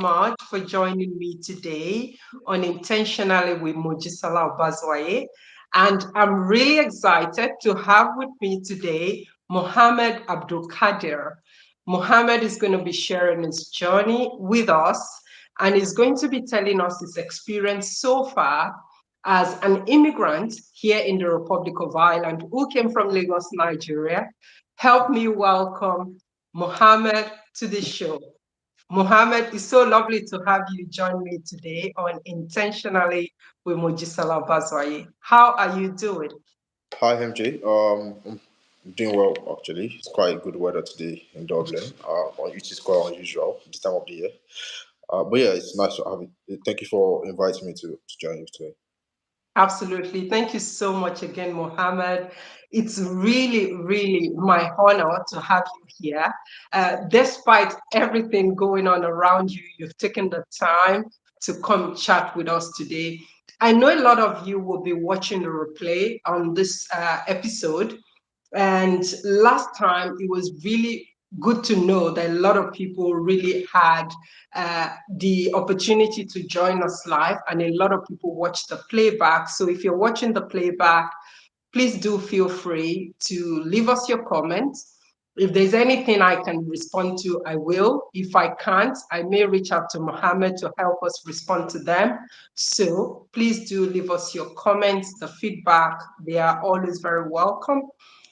much for joining me today on Intentionally with Mojisola Obazuaye. And I'm really excited to have with me today Mohammed Abdul Kadir. Mohammed is going to be sharing his journey with us and is going to be telling us his experience so far as an immigrant here in the Republic of Ireland who came from Lagos, Nigeria. Help me welcome Mohammed to the show. Mohammed, it's so lovely to have you join me today on Intentionally with Mojisola Obazuaye. How are you doing? Hi, MJ. I'm doing well actually. It's quite good weather today in Dublin, which is quite unusual this time of the year. But yeah, it's nice to have you. Thank you for inviting me to join you today. Absolutely. Thank you so much again, Mohammed. It's really, really my honor to have you here. Despite everything going on around you, you've taken the time to come chat with us today. I know a lot of you will be watching the replay on this episode. And last time, it was really good to know that a lot of people really had the opportunity to join us live, and a lot of people watched the playback. So if you're watching the playback, please do feel free to leave us your comments. If there's anything I can respond to, I will. If I can't, I may reach out to Mohammed to help us respond to them. So please do leave us your comments, the feedback. They are always very welcome.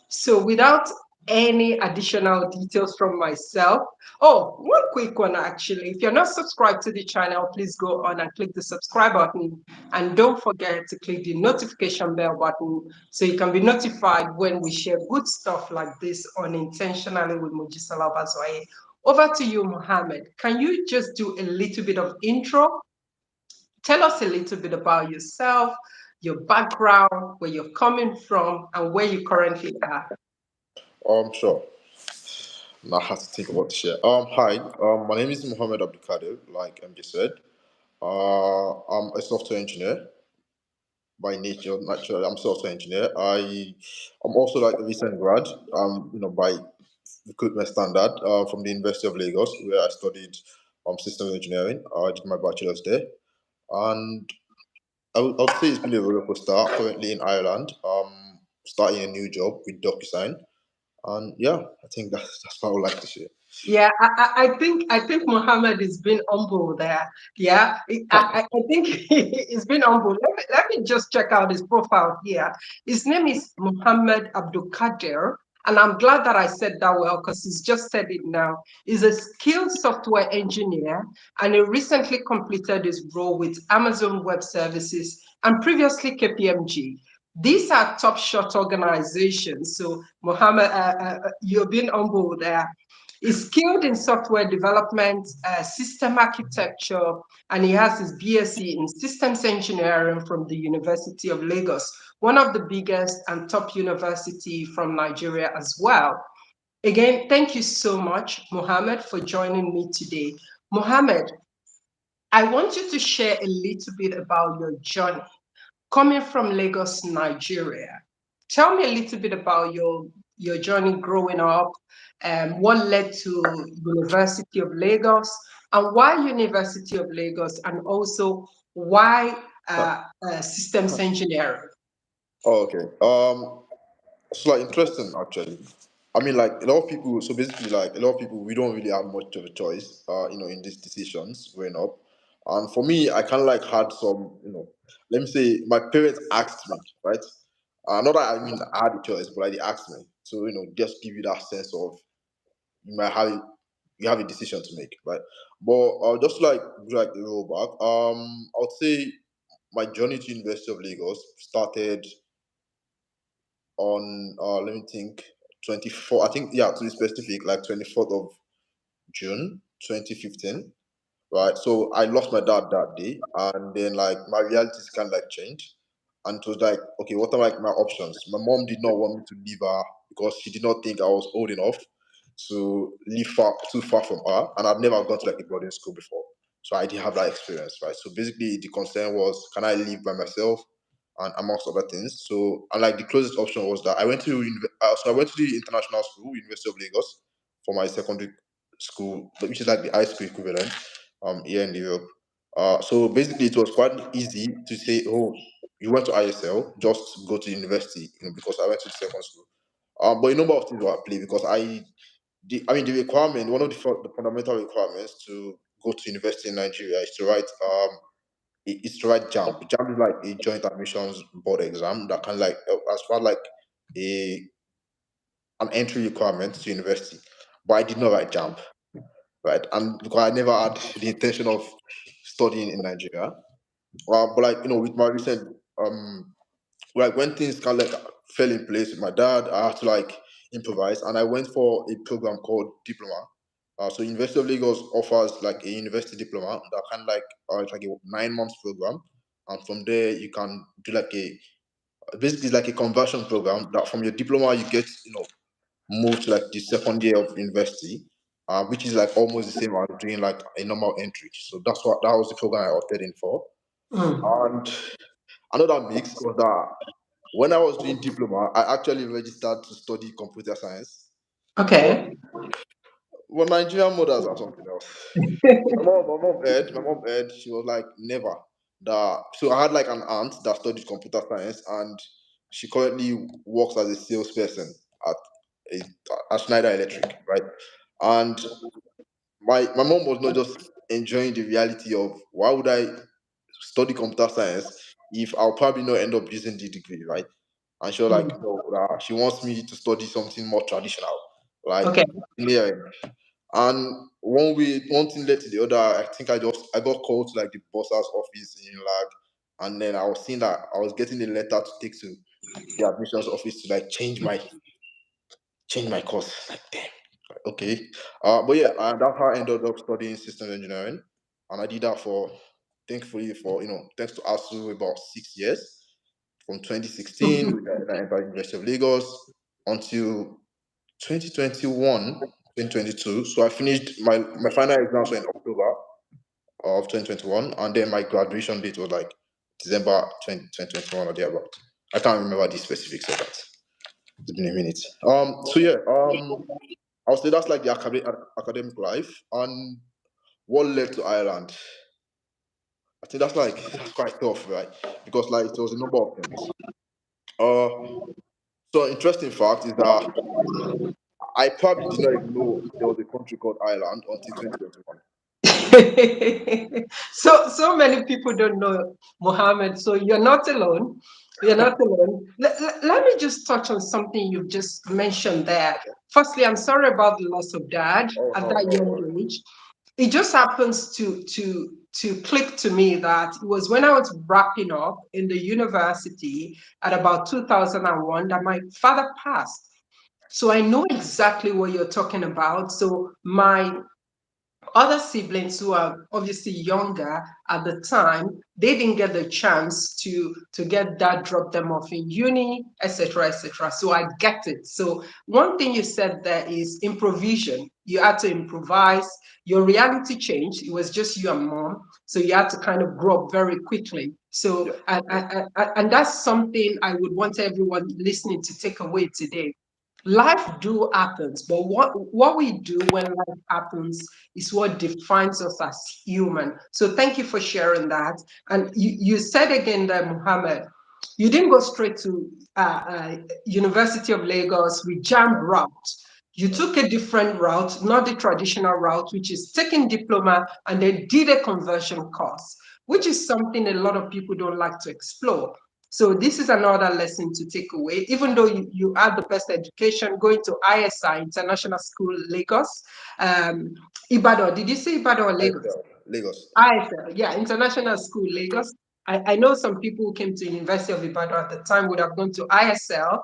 So without any additional details from myself, oh, one quick one actually. If you're not subscribed to the channel, please go on and click the subscribe button. And don't forget to click the notification bell button so you can be notified when we share good stuff like this on Intentionally with Mojisola Obazuaye. Over to you, Mohammed. Can you just do a little bit of intro? Tell us a little bit about yourself, your background, where you're coming from, and where you currently are. Sure. Now I have to think about the share. Hi. My name is Mohammed Abdulkadir, like MJ said. I'm a software engineer by nature. Naturally, I'm a software engineer. I'm also like a recent grad. By recruitment standard from the University of Lagos, where I studied systems engineering. I did my bachelor's there, and I would say it's been a roller coaster. Currently in Ireland, starting a new job with DocuSign, and yeah, I think that's what I would like to share. Yeah, I think Mohammed is being humble there. Yeah, I think he's been humble. Let me just check out his profile here. His name is Mohammed Abdul Kadir, and I'm glad that I said that well because he's just said it now. He's a skilled software engineer, and he recently completed his role with Amazon Web Services and previously KPMG. These are top shot organizations. So, Mohammed, you're being humble there. He's skilled in software development, system architecture, and he has his BSc in systems engineering from the University of Lagos, one of the biggest and top university from Nigeria as well. Again, thank you so much, Mohammed, for joining me today. Mohammed, I want you to share a little bit about your journey coming from Lagos, Nigeria. Tell me a little bit about your journey growing up, what led to University of Lagos, and why University of Lagos, and also why systems engineering. Oh, okay. It's like interesting actually. I mean, like a lot of people. So basically, like a lot of people, we don't really have much of a choice, in these decisions growing up. And for me, I kind of like had some, let me say, my parents asked me, right? Not that I mean I had a choice, but like they asked me. So just give you that sense of you might have you have a decision to make, right? But just like a roll back, I would say my journey to University of Lagos started on let me think 24, I think, yeah, to be specific, like 24th of June 2015, right? So I lost my dad that day, and then like my realities kind of like changed, and it was like, okay, what are like my options? My mom did not want me to leave her because she did not think I was old enough to live too far from her, and I've never gone to like a boarding school before, so I didn't have that experience, right? So basically the concern was, can I live by myself, and amongst other things. So, and like the closest option was that I went to the international school, University of Lagos, for my secondary school, which is like the high school equivalent. here in Europe. So basically, it was quite easy to say, oh, you went to ISL, just go to university, because I went to second school. But a number of things were at play because the requirement, one of the fundamental requirements to go to university in Nigeria is to write is to write JAMB. JAMB is like a joint admissions board exam that can like as far like a an entry requirement to university. But I did not write JAMB, right? And because I never had the intention of studying in Nigeria. But like with my recent like when things kind of like fell in place with my dad, I had to like improvise, and I went for a program called diploma. So University of Lagos offers like a university diploma that kind of like it's like a 9 months program, and from there you can do like a basically it's like a conversion program that from your diploma you get move to like the second year of university, which is like almost the same as doing like a normal entry. So that was the program I opted in for. Mm. And another mix was that when I was doing diploma, I actually registered to study computer science. But Okay. well, Nigerian mothers are something else. My mom heard, she was like, never. That so I had like an aunt that studied computer science, and she currently works as a salesperson at Schneider Electric, right? And my mom was not just enjoying the reality of why would I study computer science if I'll probably not end up using the degree, right? And she was like, Mm. no, she wants me to study something more traditional, like Okay. engineering. And one thing led to the other. I think I got called to like the boss's office in Lag, and then I was seeing that I was getting a letter to take to the admissions office to like change my course. Like damn, okay. But yeah, that's how I ended up studying systems engineering, and I did that for thankfully for thanks to ASU about 6 years from 2016 when I entered University of Lagos until 2021, 2022. So I finished my final exams were in October of 2021, and then my graduation date was like December 2021 or thereabout. I can't remember the specifics of that. It's been a minute. So yeah, I'll say that's like the academic life, and what led to Ireland. I think that's quite tough, right? Because like it was a number of things. Uh, so interesting fact is that I probably did not even know there was a country called Ireland until 2021. So many people don't know Mohammed. So you're not alone. You're not alone. Let me just touch on something you've just mentioned there. Firstly, I'm sorry about the loss of dad Oh at no, that no young worries. age. It just happens to click to me that it was when I was wrapping up in the university at about 2001 that my father passed. So I know exactly what you're talking about. So my other siblings who are obviously younger at the time, they didn't get the chance to get that, drop them off in uni, etc., etc. So I get it. So one thing you said there is improvisation. You had to improvise. Your reality changed. It was just you and mom, so you had to kind of grow up very quickly. So Yeah, and that's something I would want everyone listening to take away today. Life do happens, but what we do when life happens is what defines us as human. So thank you for sharing that. And you said again that Muhammad, you didn't go straight to University of Lagos with JAMB route. You no. took a different route, not the traditional route, which is taking diploma and then did a conversion course, which is something a lot of people don't like to explore. So this is another lesson to take away. Even though you had the best education, going to ISI, International School, Lagos, Ibadan. Did you say Ibadan or Lagos? ISL, Lagos. ISL, yeah, International School, Lagos. I know some people who came to University of Ibadan at the time would have gone to ISL.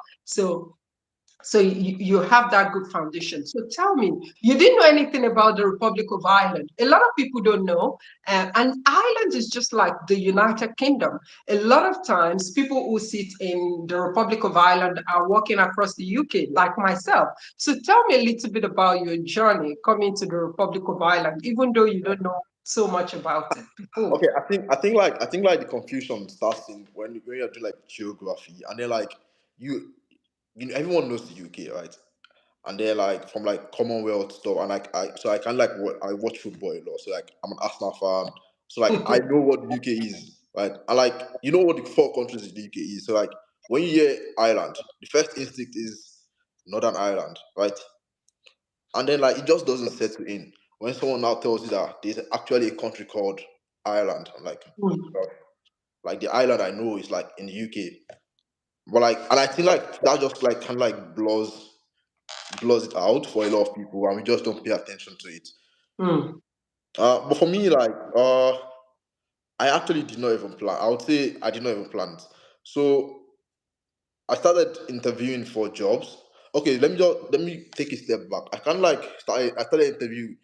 So you have that good foundation. So tell me, you didn't know anything about the Republic of Ireland. A lot of people don't know. And Ireland is just like the United Kingdom. A lot of times, people who sit in the Republic of Ireland are walking across the UK, like myself. So tell me a little bit about your journey coming to the Republic of Ireland, even though you don't know so much about it before. Okay, I think like the confusion starts in when you're doing like geography, and then like you everyone knows the UK, right? and they're like from like Commonwealth stuff, and like I can like I watch football a lot, so like I'm an Arsenal fan, so like I know what the UK is, right? I like you know what the four countries in the UK is, so like when you hear Ireland, the first instinct is Northern Ireland, right? And then like it just doesn't settle in when someone now tells you that there's actually a country called Ireland. I'm like, Mm, well, like the island I know is like in the UK, but like, and I think like that just like kind of like blurs it out for a lot of people, and we just don't pay attention to it. mm, But for me, like, I actually did not even plan. I would say I did not even plan it. So I started interviewing for jobs. Okay, let me take a step back. I started interviewing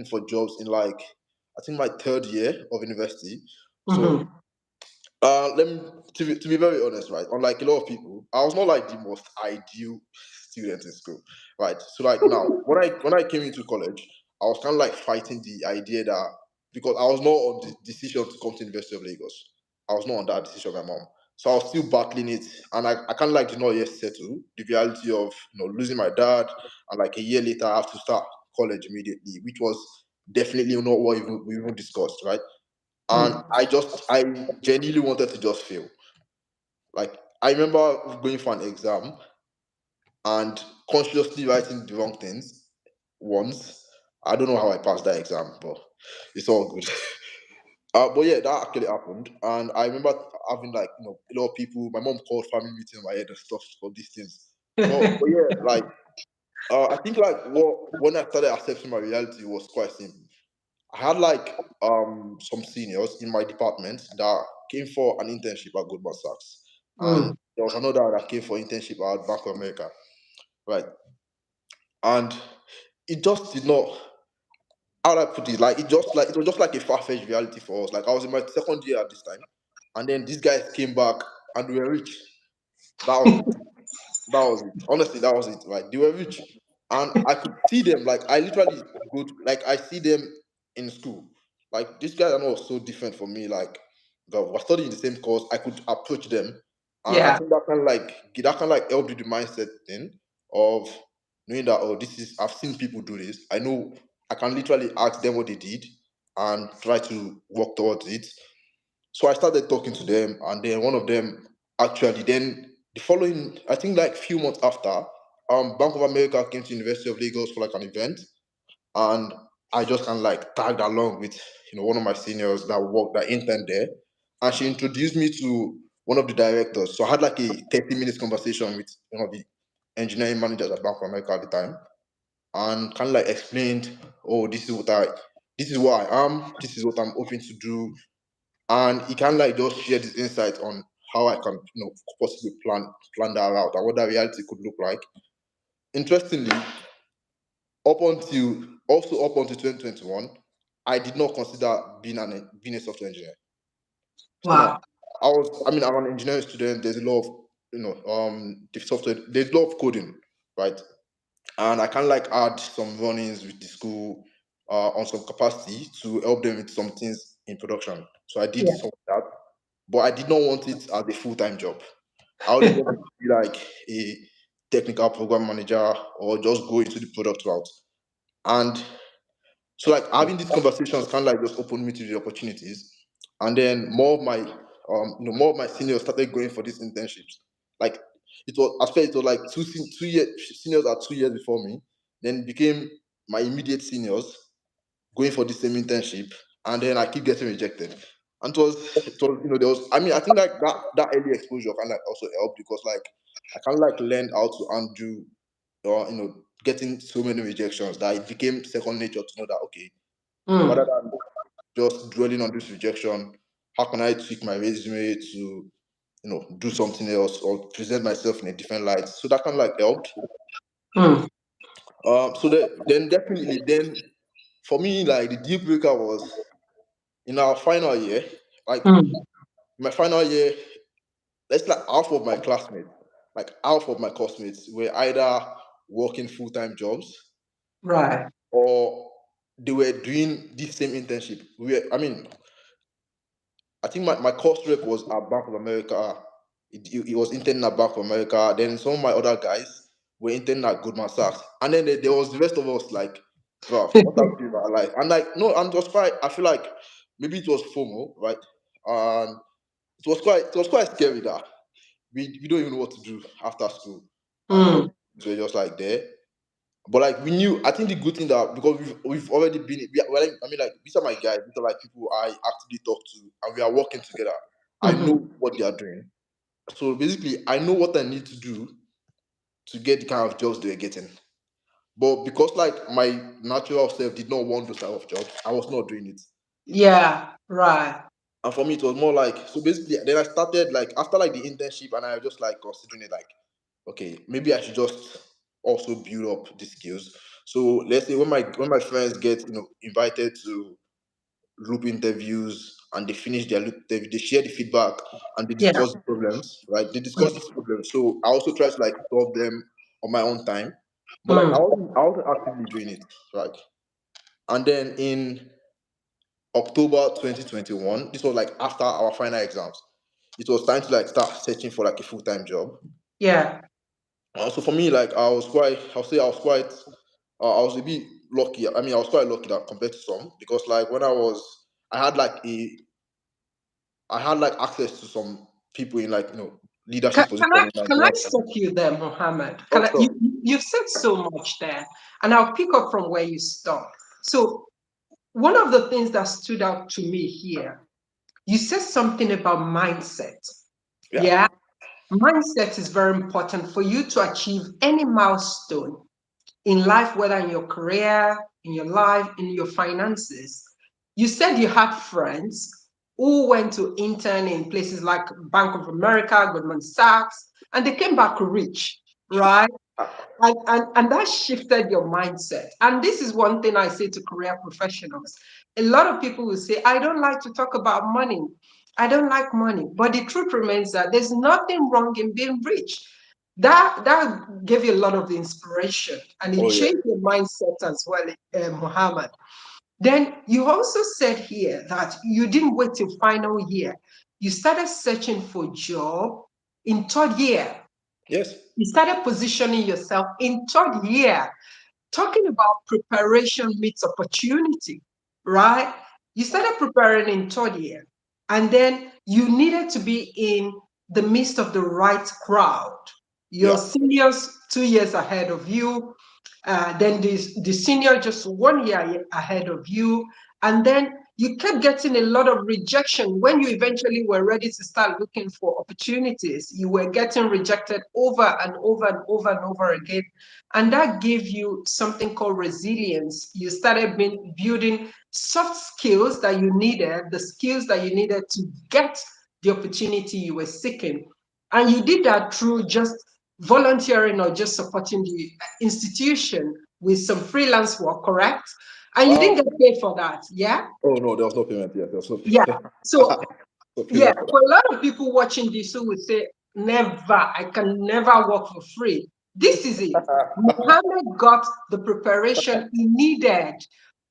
for jobs in like I think my third year of university. So mhm. let me to be very honest, right? Unlike a lot of people, I was not like the most ideal student in school, right? So like now, when I came into college, I was kind of like fighting the idea that because I was not on the decision to come to University of Lagos, I was not on that decision of my mom. So I was still battling it, and I kind of like did not yet settle the reality of losing my dad, and like a year later I have to start college immediately, which was definitely not what we even discussed, right? And Mm. I genuinely wanted to just fail. Like I remember going for an exam and consciously writing the wrong things once. I don't know how I passed that exam, but it's all good. But yeah, that actually happened, and I remember having like a lot of people. My mom called family meeting in my head and stuff for these things. But yeah, like I think like what when I started accepting my reality was quite simple. I had like some seniors in my department that came for an internship at Goldman Sachs, and Mm. there was another that came for internship at Bank of America, right? And it just did not. How do I put it? Like it was just like a far fetched reality for us. Like I was in my second year at this time, and then these guys came back and we were rich. That was it. That was it. Honestly, that was it. Right? They were rich, and I could see them. Like I literally like I see them in school. Like these guys are not so different from me. Like we're studying the same course. I could approach them, and I Yeah. think that can like help you the mindset thing of knowing that this is I've seen people do this. I know I can literally ask them what they did and try to work towards it. So I started talking to them, and then one of them actually then the following, I think like few months after, Bank of America came to University of Lagos for like an event, and I just kind of like tagged along with one of my seniors that interned there, and she introduced me to one of the directors. So I had like a 30 minutes conversation with the engineering managers at Bank of America at the time, and kind of like explained, oh, this is what I am, this is what I'm hoping to do, and he can like just share this insight on how I can possibly plan that out and what that reality could look like. Interestingly, up until 2021, I did not consider being a software engineer. So now Wow. I'm an engineering student. There's a lot of the software. There's a lot of coding, right? And I can like add some runnings with the school on some capacity to help them with some things in production. So I did Yeah. some of that, but I did not want it as a full-time job. I always wanted to be like a technical program manager or just go into the product route. And so like having these conversations kind of like just opened me to the opportunities. And then more of my seniors started going for these internships. Like it was like 2 years seniors are 2 years before me, then became my immediate seniors going for the same internship, and then I keep getting rejected. And there was, I mean, I think like that early exposure can like also help because like I kind of like learned how to undo or getting so many rejections that it became second nature to know that okay, rather Mm. than just dwelling on this rejection, how can I tweak my resume to do something else or present myself in a different light? So that kind of like helped. Mm. Then definitely then for me like the deal breaker was in our final year, like Mm. my final year, let's like half of my classmates were either working full-time jobs Right. or they were doing this same internship. I think my course rep was at Bank of America. He was interning at Bank of America. Then some of my other guys were interning at Goldman Sachs, and then there was the rest of us like, bro, what are we doing? Like, and like, no, and it was quite. I feel like maybe it was FOMO, right? And it was quite scary that we don't even know what to do after school, and all Mm. so we're just like there. But like we knew, I think the good thing that because we've already been, like, I mean, like these are my guys, these are like people I actively talk to, and we are working together. I know Mhm. what they are doing, so basically, I know what I need to do to get the kind of jobs they're getting. But because like my natural self did not want those type of jobs, I was not doing it. Yeah, right. And for me, it was more like so. Basically, then I started like after like the internship, and I was just like considering it like, okay, maybe I should just also build up the skills. So let's say when my friends get invited to loop interviews and they finish their loop interview, they share the feedback and they Yeah. discuss the problems, right? They discuss these problems. So I also try to like solve them on my own time. But like Mm. I wasn't actively doing it, right? And then in October 2021, this was like after our final exams. It was time to like start searching for like a full-time job. Yeah. So for me, like I'll say I was a bit lucky. I mean, I was quite lucky that compared to some because like I had like I had like access to some people in like leadership Can position I in can I Nigeria. stop you there, Mohammed? Oh, sure. You've said so much there, and I'll pick up from where you stop. So one of the things that stood out to me here, you said something about mindset. Yeah. Yeah, mindset is very important for you to achieve any milestone in life, whether in your career, in your life, in your finances. You said you had friends who went to intern in places like Bank of America, Goldman Sachs, and they came back rich, right? And that shifted your mindset. And this is one thing I say to career professionals. A lot of people will say, I don't like to talk about money. I don't like money. But the truth remains that there's nothing wrong in being rich. That gave you a lot of inspiration and it Oh yeah. changed your mindset as well, Muhammad. Then you also said here that you didn't wait till final year. You started searching for job in third year. Yes. You started positioning yourself in third year, talking about preparation meets opportunity, right? You started preparing in third year, and then you needed to be in the midst of the right crowd. Your Yeah. seniors 2 years ahead of you, then the senior just 1 year ahead of you, and then you kept getting a lot of rejection when you eventually were ready to start looking for opportunities. You were getting rejected over and over and over and over again, and that gave you something called resilience. You started building soft skills that you needed, the skills that you needed to get the opportunity you were seeking. And you did that through just volunteering or just supporting the institution with some freelance work, correct? And you didn't Um. get paid for that, yeah? Oh no, there was no payment yet. There was no, Yeah. So no yeah, payment for that. for a lot of people watching this who would say, never, I can never work for free. This is it. Mohammed got the preparation he needed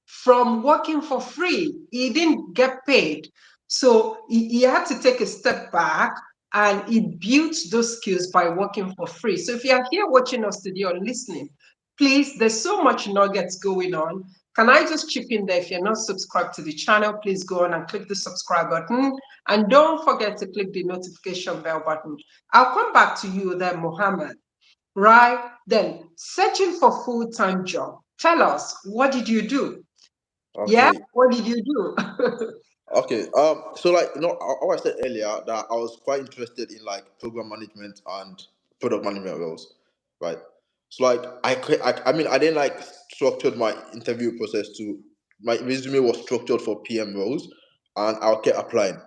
from working for free. He didn't get paid. So he had to take a step back and he built those skills by working for free. So if you are here watching us today or listening, please, there's so much nuggets going on. Can I just chip in there? If you're not subscribed to the channel, please go on and click the subscribe button. And don't forget to click the notification bell button. I'll come back to you then, Mohammed. Right? Then, searching for full-time job. Tell us, what did you do? Yeah? Okay. What did you do? Okay. So like how I said earlier that I was quite interested in like program management and product management roles, right? So like I mean I didn't like structured my interview process to my resume was structured for PM roles, and I'll keep applying,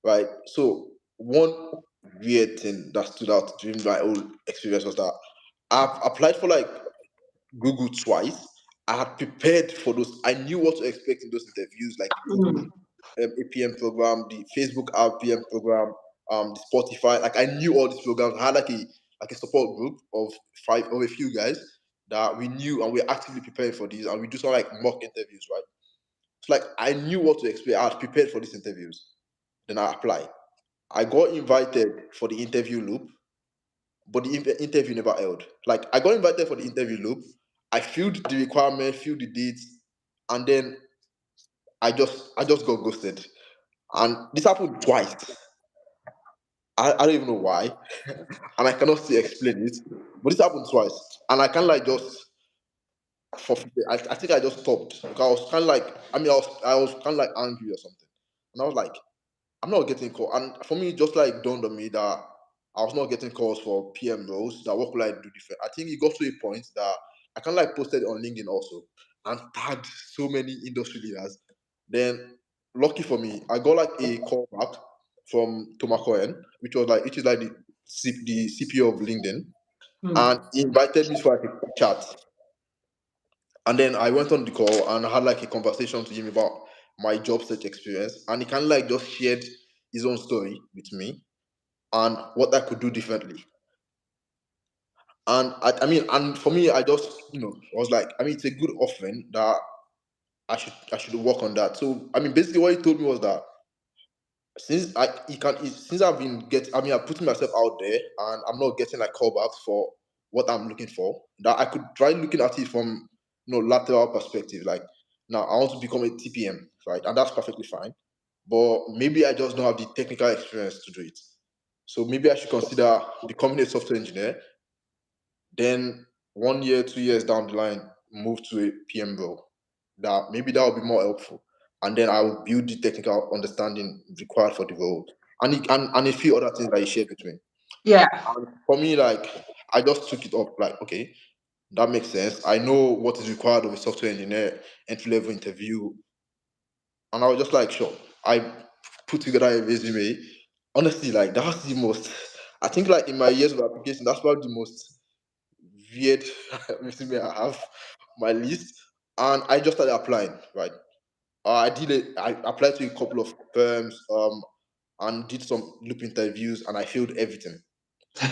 right? So one weird thing that stood out during my whole experience was that I've applied for like Google twice. I had prepared for those. I knew what to expect in those interviews, like the Google Mm, APM program, the Facebook RPM program, the Spotify. Like I knew all these programs. I had like a support group of five or a few guys that we knew and we are actively preparing for these, and we do some like mock interviews, right? So like I knew what to expect. I had prepared for these interviews. Then I applied. I got invited for the interview loop, but the interview never held. Like I got invited for the interview loop, I filled the requirement, filled the dates, and then I just got ghosted. And this happened twice. I don't even know why, and I cannot still explain it. But this happened twice, and I can't like just forfeit it. I think I just stopped because I was kind of like, I was kind of like angry or something, and I was like, I'm not getting called. And for me, it just like dawned on me that I was not getting calls for PM roles. That what could I do different? I think it got to a point that I kind of like posted on LinkedIn also and tagged so many industry leaders. Then, lucky for me, I got like a call back from Thomas Cohen, which is like the CPO of LinkedIn, and mm. he invited me for like a chat. And then I went on the call and had like a conversation to him about my job search experience, and he kind of like just shared his own story with me and what I could do differently. And and for me, I just was like, it's a good offering that I should work on that. So basically, what he told me was that since I've been I'm putting myself out there and I'm not getting like callbacks for what I'm looking for, that I could try looking at it from lateral perspective. Like now I want to become a TPM, right? And that's perfectly fine. But maybe I just don't have the technical experience to do it. So maybe I should consider becoming a software engineer, then 1 year, 2 years down the line, move to a PM role. That will be more helpful. And then I will build the technical understanding required for the role. And a few other things that he shared with me. Yeah. And for me, like I just took it up, like, okay, that makes sense. I know what is required of a software engineer entry level interview. And I was just like, sure. I put together a resume. Honestly, like that's the most I think like in my years of application, that's probably the most weird resume I have on my list. And I just started applying, right? I applied to a couple of firms, and did some loop interviews, and I failed everything.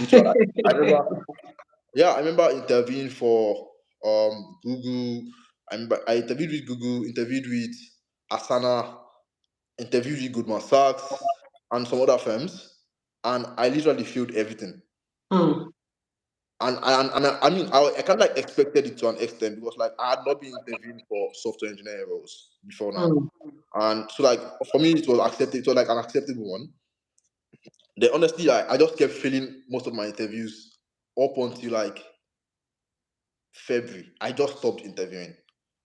Literally, I remember, yeah, I remember interviewing for Google. I interviewed with Google, interviewed with Asana, interviewed with Goldman Sachs, and some other firms, and I literally failed everything. Mm, I kind of like expected it to an extent because like I had not been interviewing for software engineering roles before now, mm, and so like for me it was accepted. It was like an acceptable one. Then honestly, I just kept failing most of my interviews up until like February. I just stopped interviewing.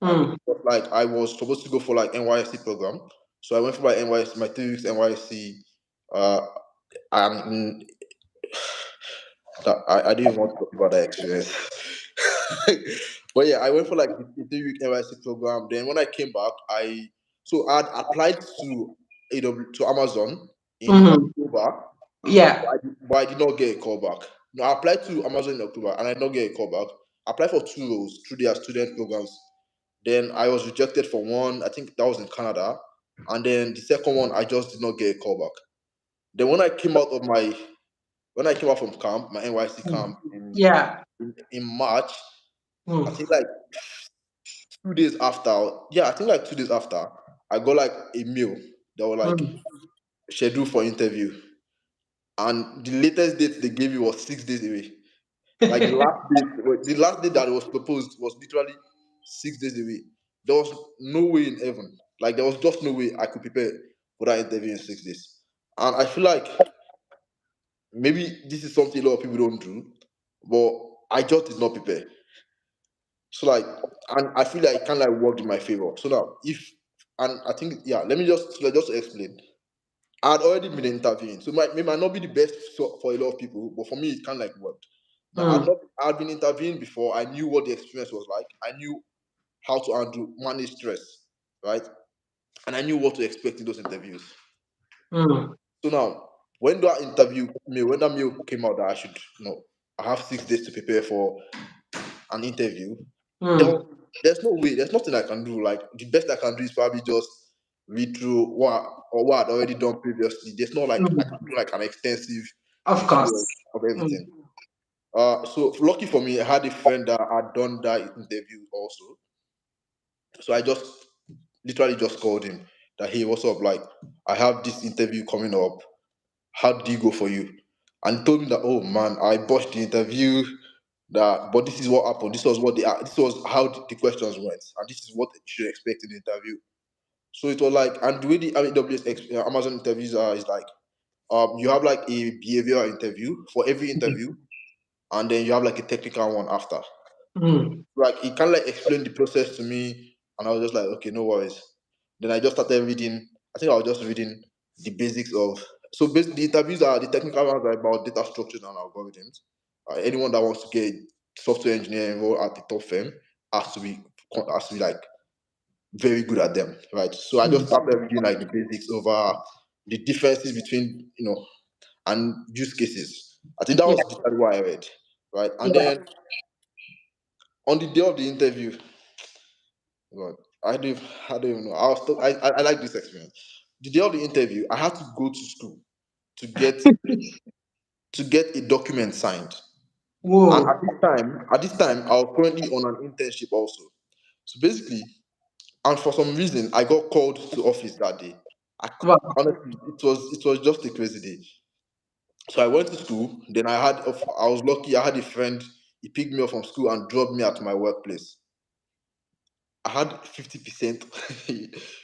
mm. Like I was supposed to go for like NYSC program, so I went for my NYSC, my 3 weeks NYSC. Uh, and I didn't want to talk about that experience. But yeah, I went for like the 3 week NYC program. Then when I came back, I had applied to to Amazon in Mhm. October, Yeah. but I did not get a call back. No, I applied to Amazon in October and I did not get a call back. I applied for two roles through their student programs. Then I was rejected for one. I think that was in Canada, and then the second one I just did not get a call back. Then when I came out from camp, my NYC Mm. camp Yeah. in March, I Mm, think like 2 days after, yeah, I think like 2 days after, I got like a mail that was like mm. scheduled for interview, and the latest date they gave me was 6 days away. Like the last date that was proposed was literally 6 days away. There was no way in heaven, like there was just no way I could prepare for that interview in 6 days. And I feel like maybe this is something a lot of people don't do, but I just did not prepare. So like, and I feel like it kind of like worked in my favor. So now, if and I think yeah, let just explain. I had already been interviewing, so it might not be the best for a lot of people, but for me, it kind of like worked. Now Mm, I'd been interviewing before. I knew what the experience was like. I knew how to manage stress, right? And I knew what to expect in those interviews. mm, So now, when that mail came out that I should, I have 6 days to prepare for an interview, there was, mm, there's no way, there's nothing I can do. Like the best I can do is probably just read through what I'd already done previously. There's not like I can mm. do like an extensive Of tutorial course. of Mm, everything. So lucky for me, I had a friend that had done that interview also. So I just literally just called him that, hey, what's up? Like I have this interview coming up. How did it go for you? and told me that, oh man, I botched the interview. That, but this is what happened. This was what this was how the questions went, and this is what you should expect in the interview. So it was like, and the way the AWS Amazon interviews are is like, you have like a behavioral interview for every interview, and then you have like a technical one after. Mm. Like he kind of like explained the process to me, and I was just like, okay, no worries. Then I just started reading. I think I was just reading the basics of. So basically, the interviews are the technical ones are about data structures and algorithms. Anyone that wants to get software engineering role at the top firm has to be like very good at them, right? So I just Mm. started reading like the basics of the differences between and use cases. I think that Yeah, was the what I read, right? And yeah. then on the day of the interview, God, I don't even know. I like this experience. The day of the interview, I had to go to school to get a document signed. And Whoa. at this time, I was currently on an internship also. So basically, and for some reason, I got called to office that day. Wow. Honestly, it was just a crazy day. So I went to school. Then I was lucky. I had a friend. He picked me up from school and dropped me at my workplace. I had 50%,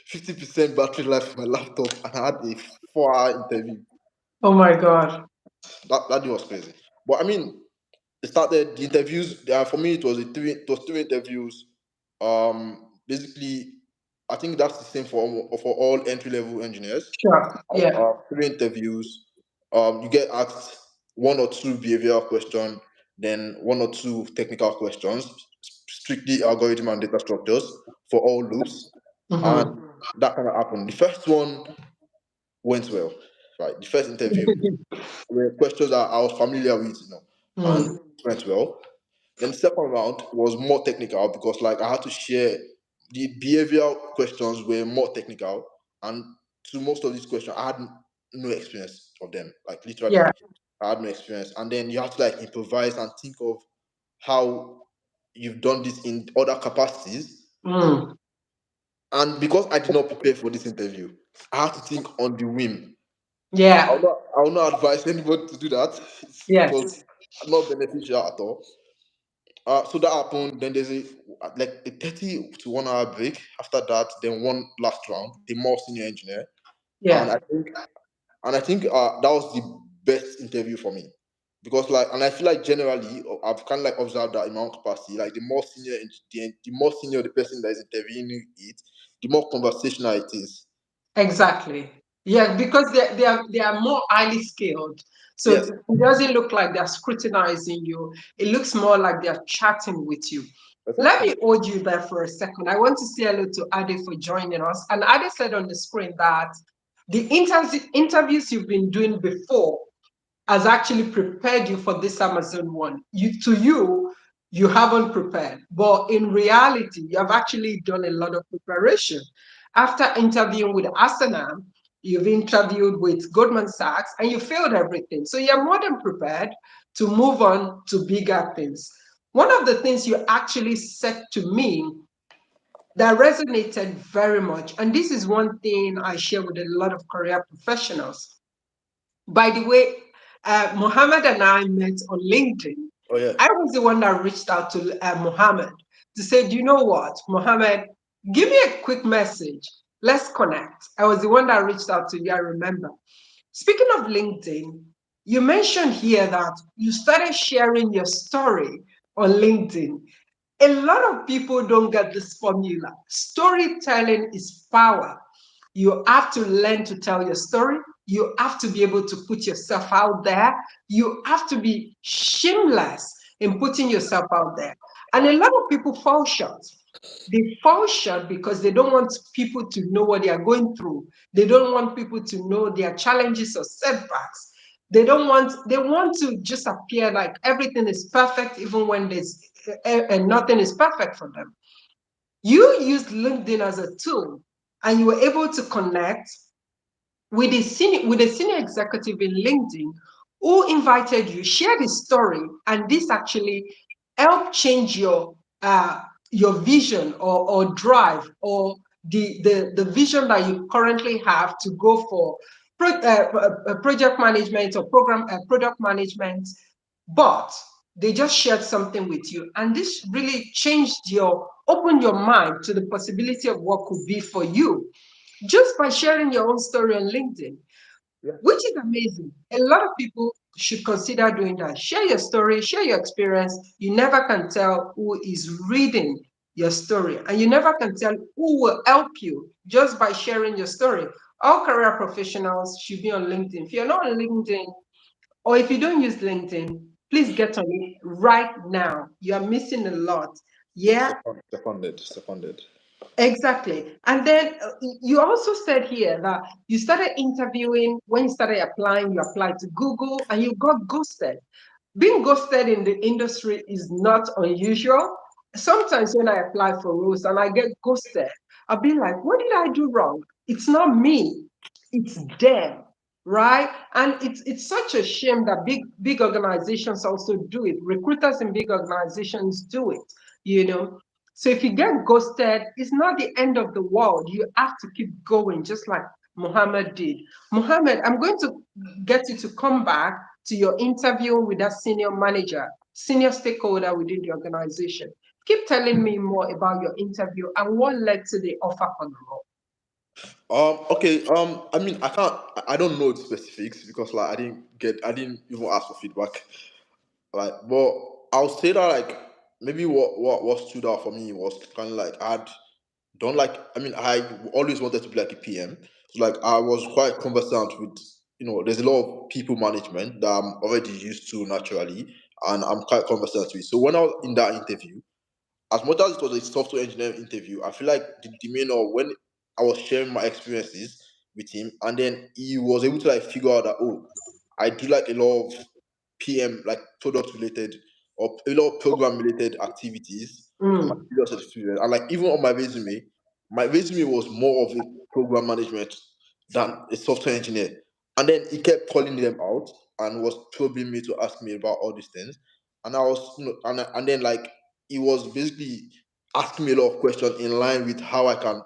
50% battery life for my laptop, and I had a 4-hour interview. Oh my God. That day was crazy. But I mean, it started the interviews. For me, it was three interviews. Basically, I think that's the same for all entry level engineers. Sure. Yeah. Three interviews. You get asked one or two behavioral questions, then one or two technical questions, strictly algorithm and data structures for all loops, and Mm-hmm. that kind of happened. The first one went well, right? The first interview were questions that I was familiar with, and Mm. it went well. Then the second round was more technical because like I had to share the behavioral questions were more technical, and to most of these questions I had no experience of them. Like literally, Yeah. I had no experience. And then you have to like improvise and think of how you've done this in other capacities. Mm. And because I did not prepare for this interview, I had to think on the whim. Yeah. I will not advise anybody to do that. It Yes. was not beneficial at all. So that happened. Then there's a 30 to 1 hour break. After that, then one last round, the more senior engineer, and Yeah. I think that was the best interview for me because like, and I feel like generally I've kind of like observed that in my own capacity, like the more senior the person that is interviewing it, the more conversational it is. Exactly. Yeah, because they are more highly skilled. So Yes, it doesn't look like they're scrutinizing you. It looks more like they're chatting with you. Let exactly. me hold you there for a second. I want to say hello to Ade for joining us. And Ade said on the screen that the interviews you've been doing before has actually prepared you for this Amazon one. You haven't prepared, but in reality, you have actually done a lot of preparation. After interviewing with Asana, you've interviewed with Goldman Sachs, and you failed everything. So you're more than prepared to move on to bigger things. One of the things you actually said to me that resonated very much, and this is one thing I share with a lot of career professionals. By the way, Mohammed and I met on LinkedIn. Oh yeah. I was the one that reached out to Mohammed to say, do you know what, Mohammed, give me a quick message. Let's connect. I was the one that reached out to you, I remember. Speaking of LinkedIn, you mentioned here that you started sharing your story on LinkedIn. A lot of people don't get this formula. Storytelling is power. You have to learn to tell your story. You have to be able to put yourself out there. You have to be shameless in putting yourself out there. And a lot of people fall short. They fall short because they don't want people to know what they are going through. They don't want people to know their challenges or setbacks. They want to just appear like everything is perfect, even when there's and nothing is perfect for them. You used LinkedIn as a tool and you were able to connect with a senior executive in LinkedIn who invited you, shared his story, and this actually helped change your vision or drive or the vision that you currently have to go for project management or program product management, but they just shared something with you, and this really opened your mind to the possibility of what could be for you just by sharing your own story on LinkedIn, Yeah. which is amazing. A lot of people should consider doing that. Share your story, share your experience. You never can tell who is reading your story, and you never can tell who will help you just by sharing your story. All career professionals should be on LinkedIn. If you're not on LinkedIn, or if you don't use LinkedIn, please get on it right now. You are missing a lot. Yeah, Seconded. Seconded. exactly. And then you also said here that you started interviewing when you started applying, you applied to Google and you got ghosted. Being ghosted in the industry is not unusual. Sometimes when I apply for roles and I get ghosted, I'll be like, what did I do wrong? It's not me, it's them, right? And it's such a shame that big organizations also do it. Recruiters in big organizations do it, you know. So if you get ghosted, it's not the end of the world. You have to keep going, just like Muhammad did. Muhammad, I'm going to get you to come back to your interview with that senior manager, senior stakeholder within the organization. Keep telling me more about your interview and what led to the offer for the role. Okay. I mean, I can't. I don't know the specifics because like I didn't even ask for feedback. Like, but I'll say that like maybe what stood out for me was kind of like I'd don't like. I mean, I always wanted to be like a PM. So like I was quite conversant with there's a lot of people management that I'm already used to naturally, and I'm quite conversant with. So when I was in that interview, as much as it was a software engineering interview, I feel like the demeanor when I was sharing my experiences with him, and then he was able to like figure out that I do like a lot of PM, like product related or a lot of program related activities in my Mm, previous experience. And like even on my resume was more of a program management than a software engineer. And then he kept calling them out and was probing me to ask me about all these things. And I was, and then like he was basically asking me a lot of questions in line with how I can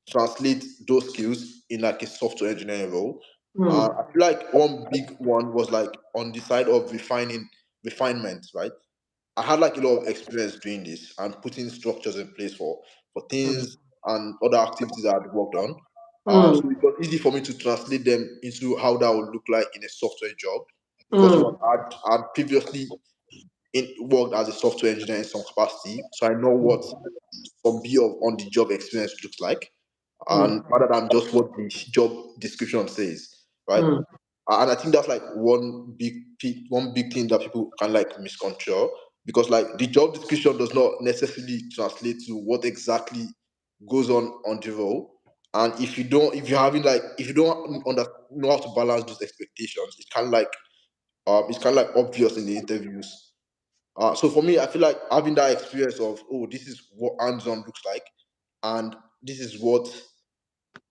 translate those skills in like a software engineering role. mm, I feel like one big one was like on the side of refinement, right? I had like a lot of experience doing this and putting structures in place for mm, things and other activities I had worked on. mm, So it was easy for me to translate them into how that would look like in a software job because one mm, I'd previously worked as a software engineer in some capacity, so I know what some bit of on the job experience looks like, mm, and rather than just what the job description says, right? mm, And I think that's like one big thing that people can like misconstrue because like the job description does not necessarily translate to what exactly goes on the role. And if you don't know how to balance those expectations, it's kind of like obvious in the interviews. So for me, I feel like having that experience of this is what hands-on looks like, and this is what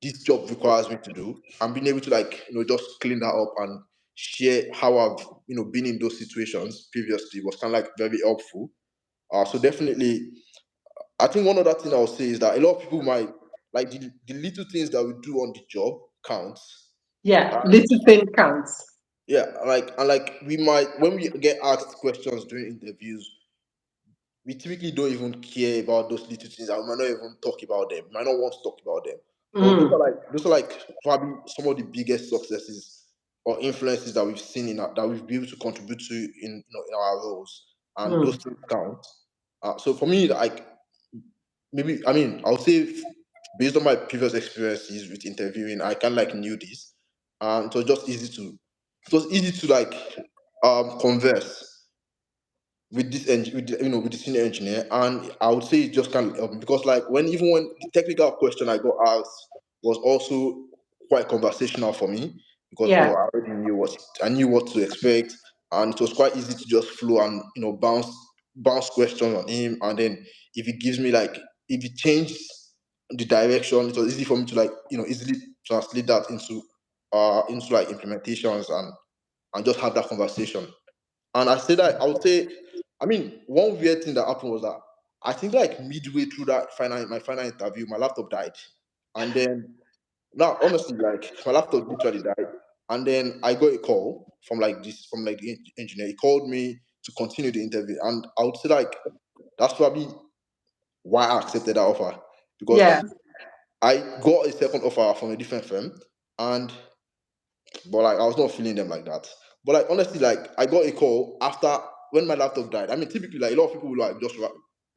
this job requires me to do, and being able to like just clean that up and share how I've been in those situations previously was kind of like very helpful. So definitely, I think one other thing I would say is that a lot of people might like the little things that we do on the job counts. yeah, And little thing counts. yeah, like we might when we get asked questions during interviews, we typically don't even care about those little things. I might not even talk about them. Might not want to talk about them. But Mm, those are like probably some of the biggest successes or influences that we've seen that we've been able to contribute to in our roles, and those mm, things count. So for me, like maybe I mean I'll say based on my previous experiences with interviewing, I kind of like knew this, and it was easy to like converse with with the senior engineer, and I would say it just can't help me because like when the technical question I got asked was also quite conversational for me because yeah. I knew what to expect, and it was quite easy to just flow and bounce questions on him, and then if he gives me like if he changes the direction, it was easy for me to like easily translate that into like implementations and just have that conversation. And I would say, I mean, one weird thing that happened was that I think like midway through my final interview, my laptop died. And then Now, honestly, like my laptop literally died, and then I got a call from like the engineer. He called me to continue the interview, and I would say like that's probably why I accepted that offer Yeah, because I got a second offer from a different firm, and but like I was not feeling them like that. But like honestly, like I got a call after when my laptop died. I mean, typically like a lot of people will like just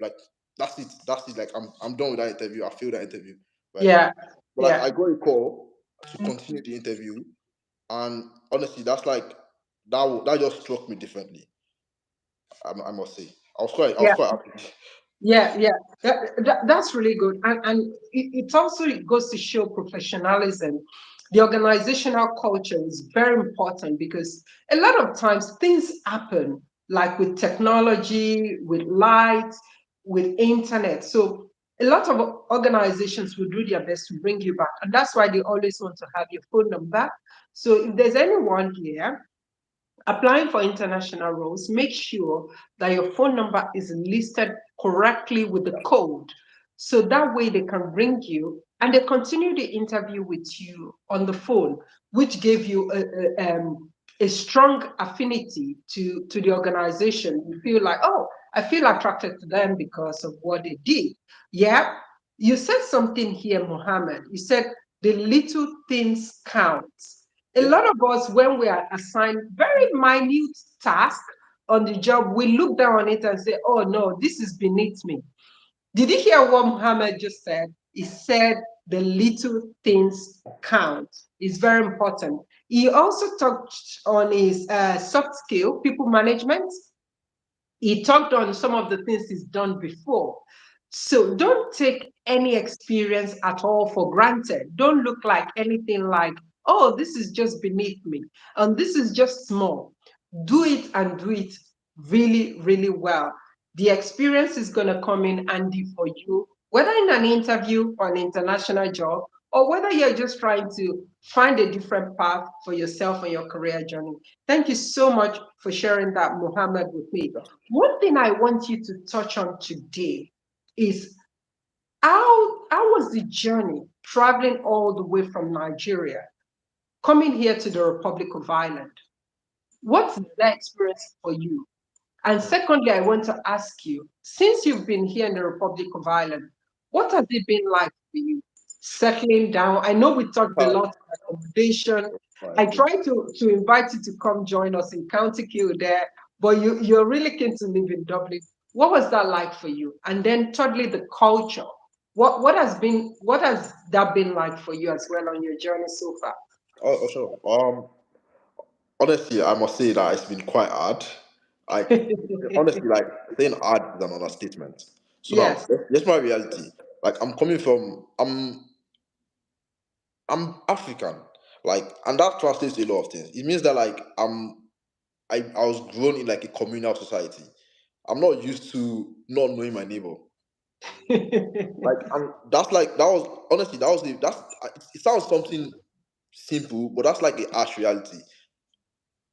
like that's it. Like I'm done with that interview. I failed that interview, right? yeah, But like yeah, I got a call to continue the interview, and honestly, that's like that just struck me differently. I must say, I was yeah. quite happy. Yeah, yeah, that's really good, and it also goes to show professionalism. The organizational culture is very important because a lot of times things happen, like with technology, with light, with internet. So a lot of organizations will do their best to bring you back, and that's why they always want to have your phone number. So if there's anyone here applying for international roles, make sure that your phone number is listed correctly with the code. So that way they can ring you and they continue the interview with you on the phone, which gave you a strong affinity to the organization. You feel like, oh, I feel attracted to them because of what they did. Yeah. You said something here, Mohammed. You said the little things count. A Yeah, lot of us, when we are assigned very minute task on the job, we look down on it and say, oh no, this is beneath me. Did you hear what Muhammad just said? He said the little things count. It's very important. He also touched on his soft skill, people management. He talked on some of the things he's done before. So don't take any experience at all for granted. Don't look like anything like, oh, this is just beneath me and this is just small. Do it and do it really, really well. The experience is going to come in handy for you, whether in an interview or an international job, or whether you're just trying to find a different path for yourself and your career journey. Thank you so much for sharing that, Muhammad, with me. yeah. One thing I want you to touch on today is how was the journey traveling all the way from Nigeria, coming here to the Republic of Ireland? What's that experience for you? And secondly, I want to ask you, since you've been here in the Republic of Ireland, what has it been like for you settling down? I know we talked a Uh, lot about accommodation. I fine. tried to invite you to come join us in County Kildare, but you're really keen to live in Dublin. What was that like for you? And then thirdly, the culture. What has that been like for you as well on your journey so far? Oh, sure. Honestly, I must say that it's been quite hard. Like, honestly, like saying hard is an understatement. So now, Yes. here's my reality. Like, I'm African. Like, and that translates to a lot of things. It means that like I was grown in like a communal society. I'm not used to not knowing my neighbor. Like, and that's like that was honestly that was the that's it sounds something simple, but that's like a harsh reality.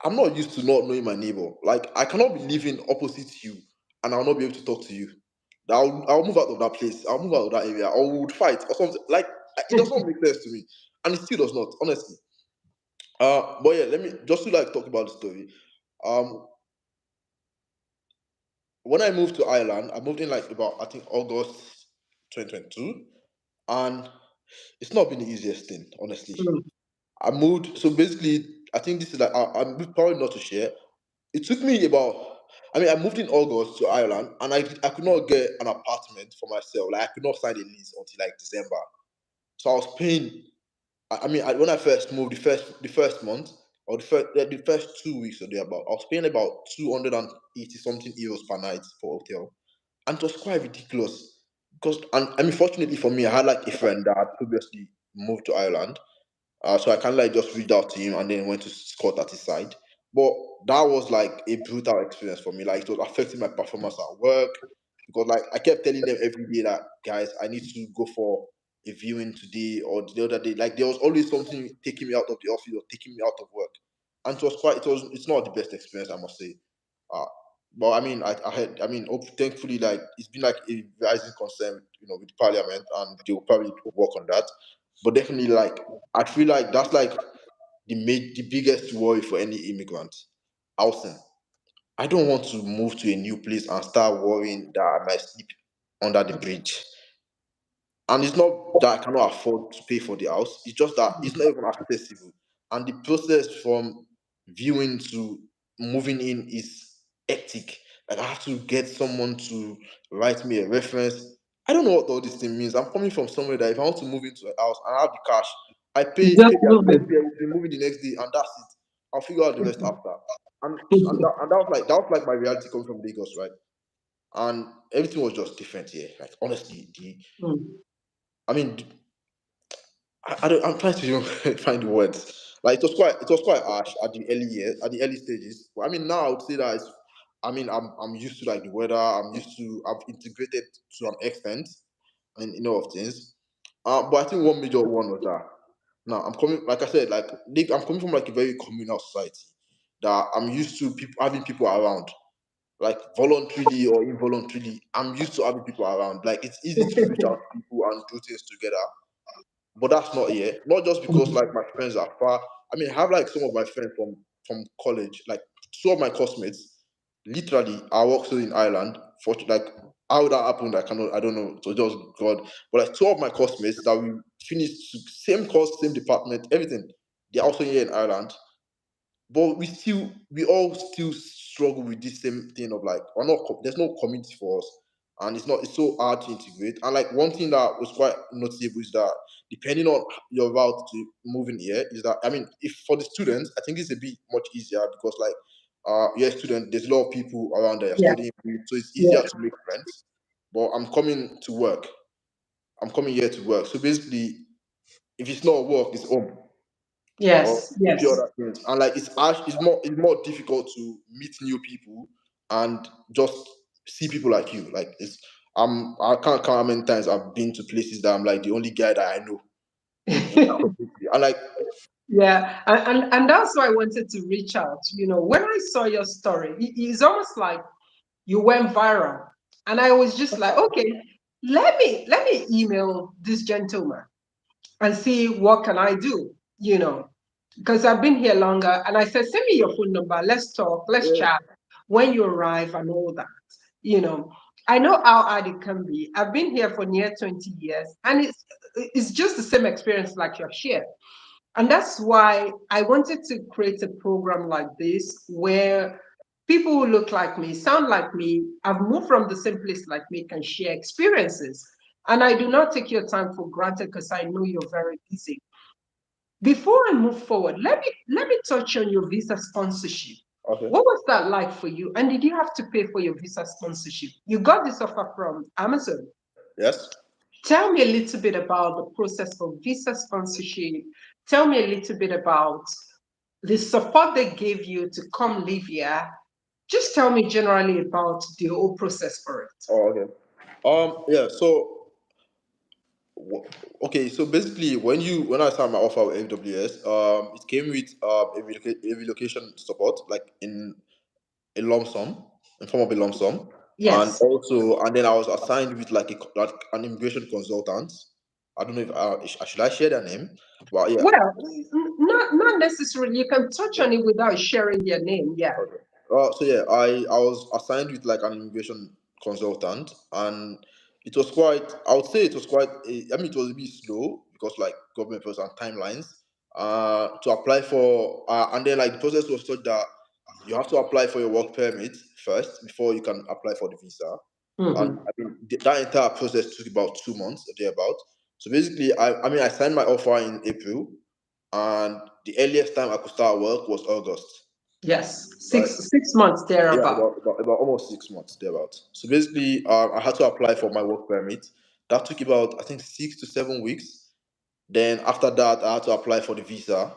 I'm not used to not knowing my neighbor. Like I cannot be living opposite you and I'll not be able to talk to you. I'll move out of that place. I'll move out of that area. Or we would fight or something. Like it does not make sense to me, and it still does not. Honestly. But yeah, let me just to like talk about the story. Um, when I moved to Ireland, I moved in like about I think August 2022, and it's not been the easiest thing, honestly. I moved. So basically, I think this is like I'm probably not to share. It took me about. I mean, I moved in August to Ireland, and I could not get an apartment for myself. Like I could not sign a lease until like December. So I was paying. When I first moved, the first month or the first 2 weeks or thereabout, I was paying about 280 something euros per night for hotel, and it was quite ridiculous. Because and I mean, fortunately for me, I had like a friend that had previously moved to Ireland, so I kind of like just reached out to him and then went to Scott at his side. But that was like a brutal experience for me. Like it was affecting my performance at work because like I kept telling them every day that guys, I need to go for a viewing today or the other day. Like there was always something taking me out of the office or taking me out of work, and it's not the best experience I must say. Uh, but I mean, thankfully, like it's been like a rising concern, with Parliament, and they will probably work on that. But definitely, like I feel like that's like the biggest worry for any immigrant. Housing. I don't want to move to a new place and start worrying that I might sleep under the bridge. And it's not that I cannot afford to pay for the house, it's just that it's not even accessible. And the process from viewing to moving in is hectic. Like I have to get someone to write me a reference. I don't know what all this thing means. I'm coming from somewhere that if I want to move into a house and I have the cash, I You just pay the move admin fee, we moving the next day, and that's it. I'll figure out the rest after. And that was like my reality coming from Lagos, right? And everything was just different here. Like honestly, Mm. I mean, I'm trying to even find the words. Like it was quite harsh at the early years, at the early stages. But I mean, now I would say that I'm used to like the weather. I've integrated to an extent, and of things. But I think one major one was that. Now I'm coming, like I said, I'm coming from like a very communal society that I'm used to people having people around, like voluntarily or involuntarily. I'm used to having people around. Like it's easy to reach out to people and do things together, but that's not here. Not just because like my friends are far. I mean, I have like some of my friends from college, like two of my classmates. Literally, are also in Ireland. For like how that happened, I don't know. So just God. But like two of my classmates that we finished same course, same department, everything. They're also here in Ireland, but we all still struggle with this same thing of like there's no community for us, and it's so hard to integrate. And like one thing that was quite noticeable is that depending on your route to moving here is that, I mean, if for the students I think it's a bit much easier because like you're a student, there's a lot of people around that you're Yeah, studying with, so it's easier yeah, to make friends. But I'm coming here to work, so basically if it's not work, it's home or yes, a few yes. other things. And like it's more difficult to meet new people and just see people like you. Like I can't count how many times I've been to places that I'm like the only guy that I know in that community. And like Yeah, and that's why I wanted to reach out. When I saw your story, it's almost like you went viral, and I was just like, okay, let me email this gentleman and see what can I do. Because I've been here longer, and I said, send me your phone number. Let's talk. Let's yeah, chat when you arrive and all that. You know, I know how hard it can be. I've been here for near 20 years, and it's just the same experience like you've shared. And that's why I wanted to create a program like this where people who look like me, sound like me, have moved from the same place like me can share experiences. And I do not take your time for granted because I know you're very busy. Before I move forward, let me touch on your visa sponsorship. okay, What was that like for you? And did you have to pay for your visa sponsorship? You got this offer from Amazon. yes. Tell me a little bit about the process for visa sponsorship. Tell me a little bit about the support they gave you to come live here. Just tell me generally about the whole process for it. Oh, okay. Yeah, wh- okay, so basically when I signed my offer with AWS, it came with a relocation support, like in a lump sum, in form of a lump sum, and Yes. also, and then I was assigned with like an immigration consultant. I don't know if should I share their name, but yeah. Well, not necessarily. You can touch on it without sharing their name. Yeah. Okay. So yeah, I was assigned with like an immigration consultant, and it was quite. I would say it was quite. I mean, it was a bit slow because like government process and timelines. To apply for, and then like the process was such that you have to apply for your work permit first before you can apply for the visa. And Mhm. I mean, that entire process took about 2 months, or thereabout. So basically, I mean, I signed my offer in April, and the earliest time I could start work was August, Yes. right? Six months Yeah, thereabout. about almost 6 months thereabout. So basically, I had to apply for my work permit. That took about I think 6 to 7 weeks. Then after that, I had to apply for the visa.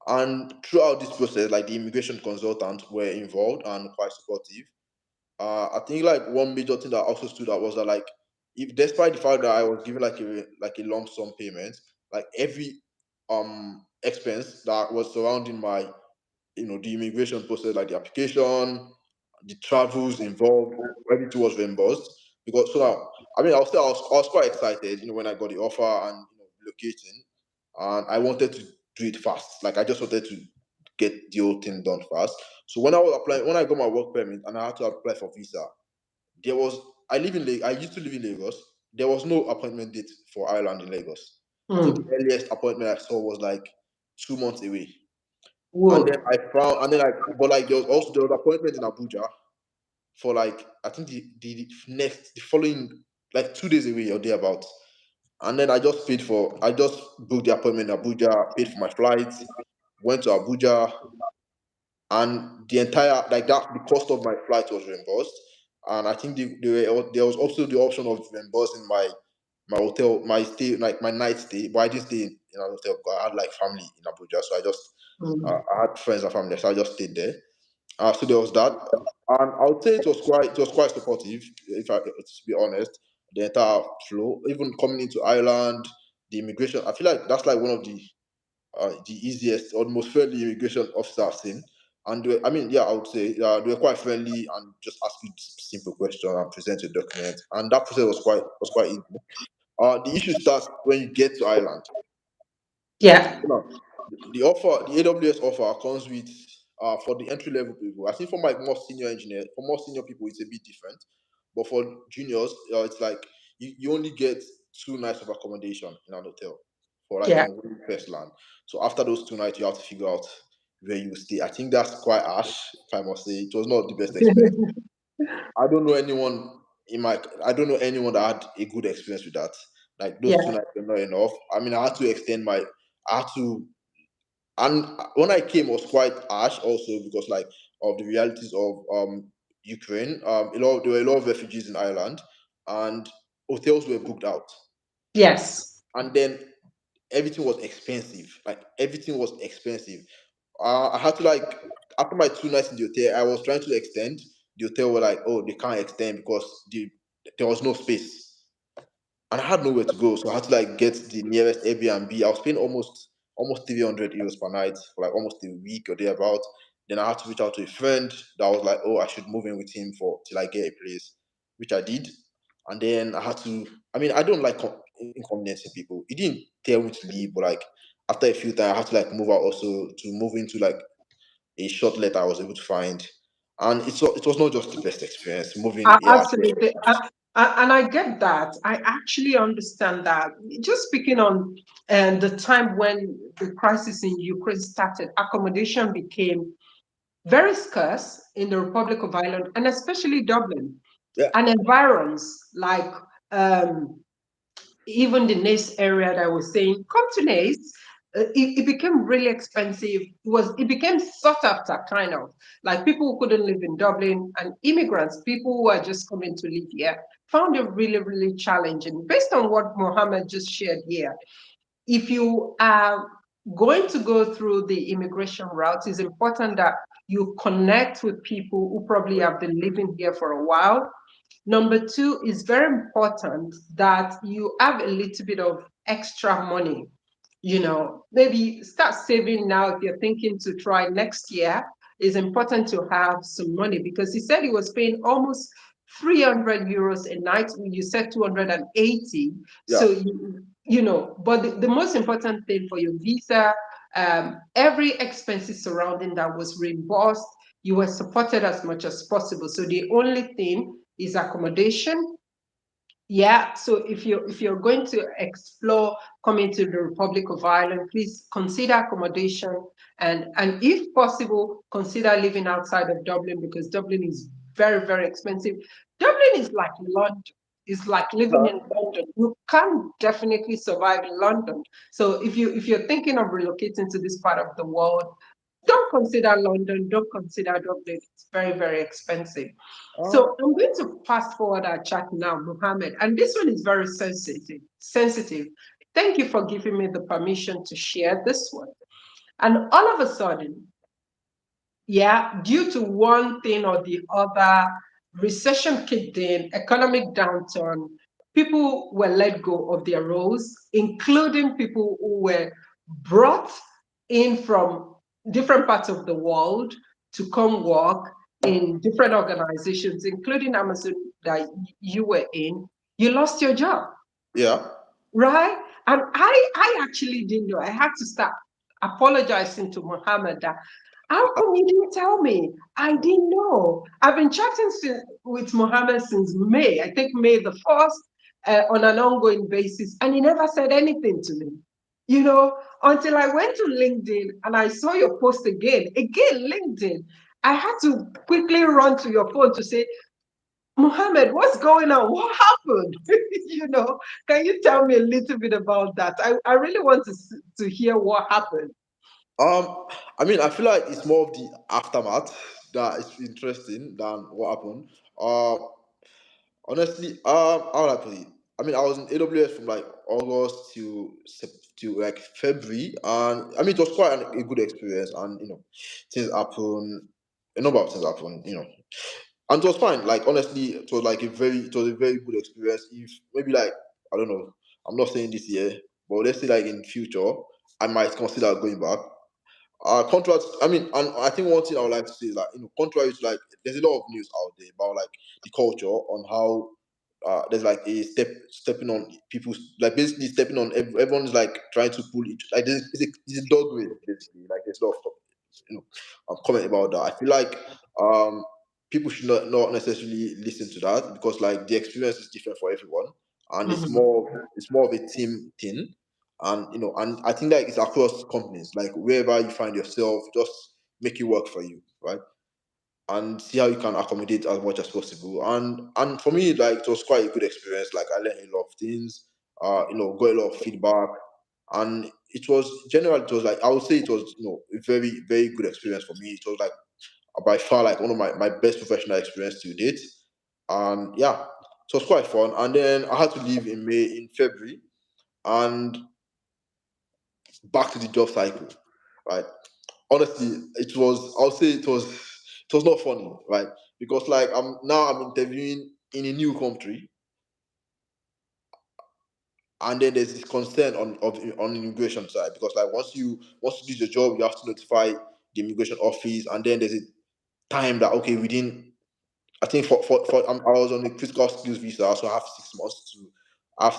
And throughout this process, like the immigration consultants were involved and quite supportive. I think like one major thing that also stood out was that like if despite the fact that I was given like a lump sum payment, like every expense that was surrounding my the immigration process, like the application, the travels involved, everything was reimbursed. Because so now, I mean, I was quite excited, when I got the offer and relocating. and I wanted to do it fast. Like I just wanted to get the whole thing done fast. So when I was applying, when I got my work permit and I had to apply for visa, there was I used to live in Lagos. There was no appointment date for Ireland in Lagos. I think the Mm. earliest appointment I saw was like 2 months away. And then Whoa. I found, and then like, but like there was appointment in Abuja for like I think the following like 2 days away or thereabouts. And then I just booked the appointment in Abuja, paid for my flights, went to Abuja, and the entire like that the cost of my flight was reimbursed. And I think there was also the option of reimbursing my hotel, my stay, like my night stay, but I didn't stay in a hotel because I had like family in Abuja, so Mm. I had friends and family, so I just stayed there. So there was that, and I would say it was quite supportive, if I to be honest. The entire flow, even coming into Ireland, the immigration, I feel like that's like one of the easiest or the most friendly immigration officer I've seen. And I mean, yeah, I would say they were quite friendly and just ask you simple questions and present your document, and that process was quite easy. The issue starts when you get to Ireland. Yeah. No, the AWS offer comes with for the entry level people. I think for my more senior people, it's a bit different. But for juniors, it's like you only get 2 nights of accommodation in an hotel for like Yeah. when you first land. So after those 2 nights, you have to figure out where you stay. I think that's quite harsh, if I must say. It was not the best experience. I don't know anyone I don't know anyone that had a good experience with that. Like those two Yeah. nights were not enough. I mean, I had to, and when I came, it was quite harsh also because like of the realities of Ukraine. There were a lot of refugees in Ireland, and hotels were booked out, Yes. and then everything was expensive. Like everything was expensive. I had to like after my 2 nights in the hotel, I was trying to extend. The hotel were like, oh, they can't extend because there was no space, and I had nowhere to go, so I had to like get the nearest Airbnb. I was paying almost 300 euros per night for like almost a week or thereabout. Then I had to reach out to a friend that was like, oh, I should move in with him for till I get a place, which I did. And then I had to. I mean, I don't like inconveniencing people. He didn't tell me to leave, but like after a few times, I had to like move out also to move into like a short letter I was able to find. And it was not just the best experience moving. Yeah, Absolutely. And I get that. I actually understand that. Just speaking on the time when the crisis in Ukraine started, accommodation became very scarce in the Republic of Ireland and especially Dublin yeah, and environs like um, even the Nace area that I was saying, come to Nace. It became really expensive. It became sought after, kind of like people who couldn't live in Dublin and immigrants, people who are just coming to live here, found it really, really challenging. Based on what Mohammed just shared here, if you are going to go through the immigration route, it's important that you connect with people who probably have been living here for a while. Number two, is very important that you have a little bit of extra money. Maybe start saving now if you're thinking to try next year. It's important to have some money because he said he was paying almost 300 euros a night. You said 280. yeah. So, but the most important thing for your visa, every expenses surrounding that was reimbursed. You were supported as much as possible. So the only thing is accommodation. Yeah, so if you're going to explore coming to the Republic of Ireland, please consider accommodation and if possible, consider living outside of Dublin because Dublin is very, very expensive. Dublin is like London. It's like living in London. You can definitely survive in London. So if you're thinking of relocating to this part of the world, don't consider London, don't consider Dublin. It's very, very expensive. Uh, So I'm going to fast forward our chat now, Mohammed, and this one is very sensitive. Sensitive. Thank you for giving me the permission to share this one. And all of a sudden, yeah, due to one thing or the other, recession kicked in, economic downturn, people were let go of their roles, including people who were brought in from different parts of the world to come work in different organizations, including Amazon that you were in. You lost your job, yeah. right? And I actually didn't know. I had to start apologizing to Muhammad that how come you didn't tell me? I didn't know. I've been chatting with Muhammad since May, I think May the 1st, on an ongoing basis, and he never said anything to me. You know, until I went to LinkedIn and I saw your post again, LinkedIn. I had to quickly run to your phone to say, Mohammed, what's going on? What happened? You know, can you tell me a little bit about that? I really want to hear what happened. Um, I mean, I feel like it's more of the aftermath that is interesting than what happened. Honestly, how would I put it? I mean, I was in AWS from like August to like February, and I mean, it was quite a good experience. And things happen, a number of things happen. And it was fine. Like honestly, it was a very good experience. If maybe like I don't know, I'm not saying this year, but let's say like in future, I might consider going back. Contracts. I mean, and I think one thing I would like to say is that contrary to like, there's a lot of news out there about like the culture on how there's like a stepping on people's like basically stepping on everyone's like trying to pull each like it's a dog race basically like there's a lot of comment about that. I feel like people should not necessarily listen to that because like the experience is different for everyone and Mhm. it's more of a team thing and and I think like it's across companies like wherever you find yourself just make it work for you, right? And see how you can accommodate as much as possible. And for me, like it was quite a good experience. Like I learned a lot of things. Got a lot of feedback, and it was generally it was like I would say it was a very very good experience for me. It was like by far like one of my best professional experience to date. And yeah, it was quite fun. And then I had to leave in February, and back to the job cycle, right? Honestly, I'll say it was not funny, right? Because like I'm interviewing in a new country, and then there's this concern on immigration side because like once you do your job, you have to notify the immigration office, and then there's a time that okay within I think I was on a critical skills visa, so I have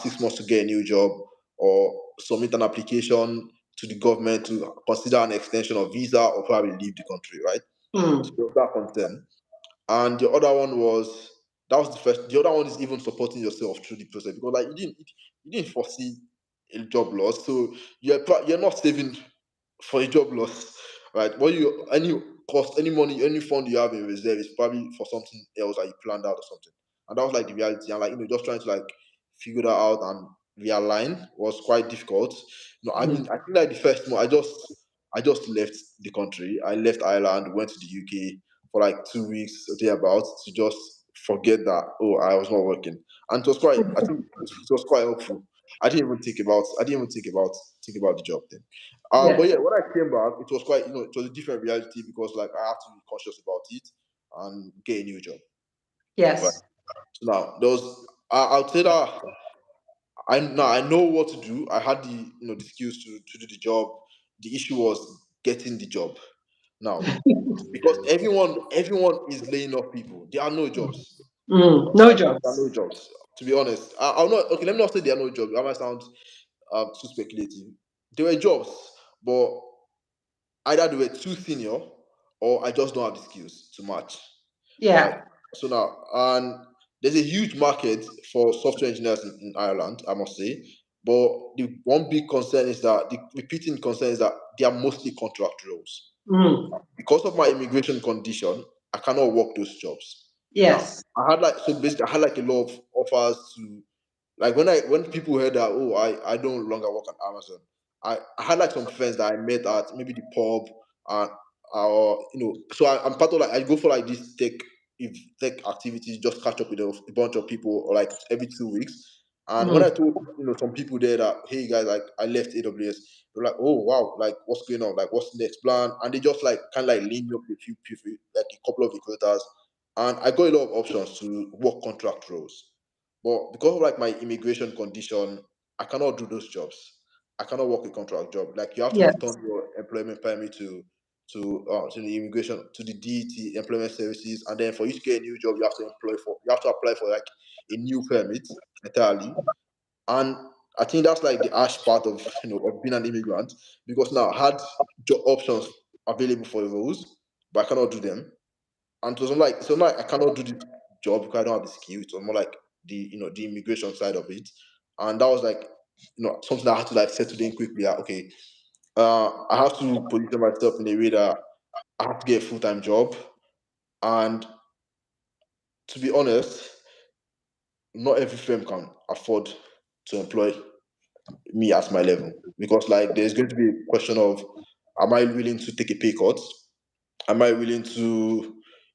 6 months to get a new job or submit an application to the government to consider an extension of visa or probably leave the country, right? So Mm. there was that concern. And the other one was that was the first. The other one is even supporting yourself through the process because like you didn't foresee a job loss, so you're not saving for a job loss, right? What you any cost, any money, any fund you have in reserve is probably for something else that you planned out or something. And that was like the reality. And like just trying to like figure that out and realign was quite difficult. I mean, Mm. I think like the first month, I just left the country. I left Ireland, went to the UK for like 2 weeks or thereabouts to just forget that I was not working. And it was quite. I think it was quite helpful. I didn't even think about the job then. But Yes. yeah, when I came back, it was quite, it was a different reality because like I had to be conscious about it and get a new job. Right. Yes. So now there was, I'll say that I know what to do. I had the, the skills to do the job. The issue was getting the job. Now, because everyone is laying off people. There are no jobs. Mm. No There are jobs. no jobs. To be honest, I'll not. Okay, let me not say there are no jobs. I might sound too speculative. There were jobs, but either they were too senior or I just don't have the skills to match. Right. Yeah. So now, and there's a huge market for software engineers in Ireland, I must say. But the one big concern is that the repeating concern is that they are mostly contract roles. Mm. Because of my immigration condition, I cannot work those jobs. Now, Yes. I had like so basically I had like a lot of offers to like when people heard that I no longer work at Amazon, I had like some friends that I met at maybe the pub and or so I'm part of like I go for like this if tech activities just catch up with a bunch of people or like every 2 weeks. And when I Mm. told some people there that hey guys like I left AWS, they're like oh wow like what's going on like what's the next plan, and they just like kind of like lean me up with a few people like a couple of recruiters, and I got a lot of options to work contract roles. But because of like my immigration condition, I cannot do those jobs. I cannot work a contract job. Like you have to return Yes. your employment permit to the immigration to the DET employment services, and then for you to get a new job, you have to apply for like a new permit entirely. And I think that's like the harsh part of of being an immigrant, because now I had job options available for the roles, but I cannot do them. And it was like, so like I cannot do the job because I don't have the skill. It was more like the immigration side of it, and that was like something that I had to like settle in quickly. Like, okay, I have to position myself in a way that I have to get a full time job, and to be honest, not every firm can afford to employ me at my level, because like there's going to be a question of, am I willing to take a pay cut? Am I willing to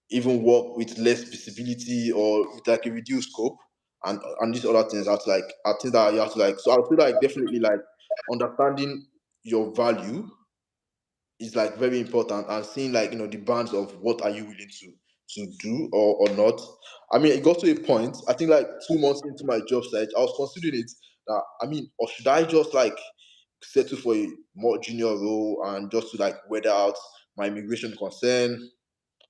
even work with less visibility or with like a reduced scope, and these other things are like are things that you have to like. So I feel like definitely like understanding your value is like very important, and seeing like the bands of what are you willing to do or not. I mean, it got to a point, I think like 2 months into my job search, I was considering it, that I mean, or should I just like settle for a more junior role and just to like weather out my immigration concern,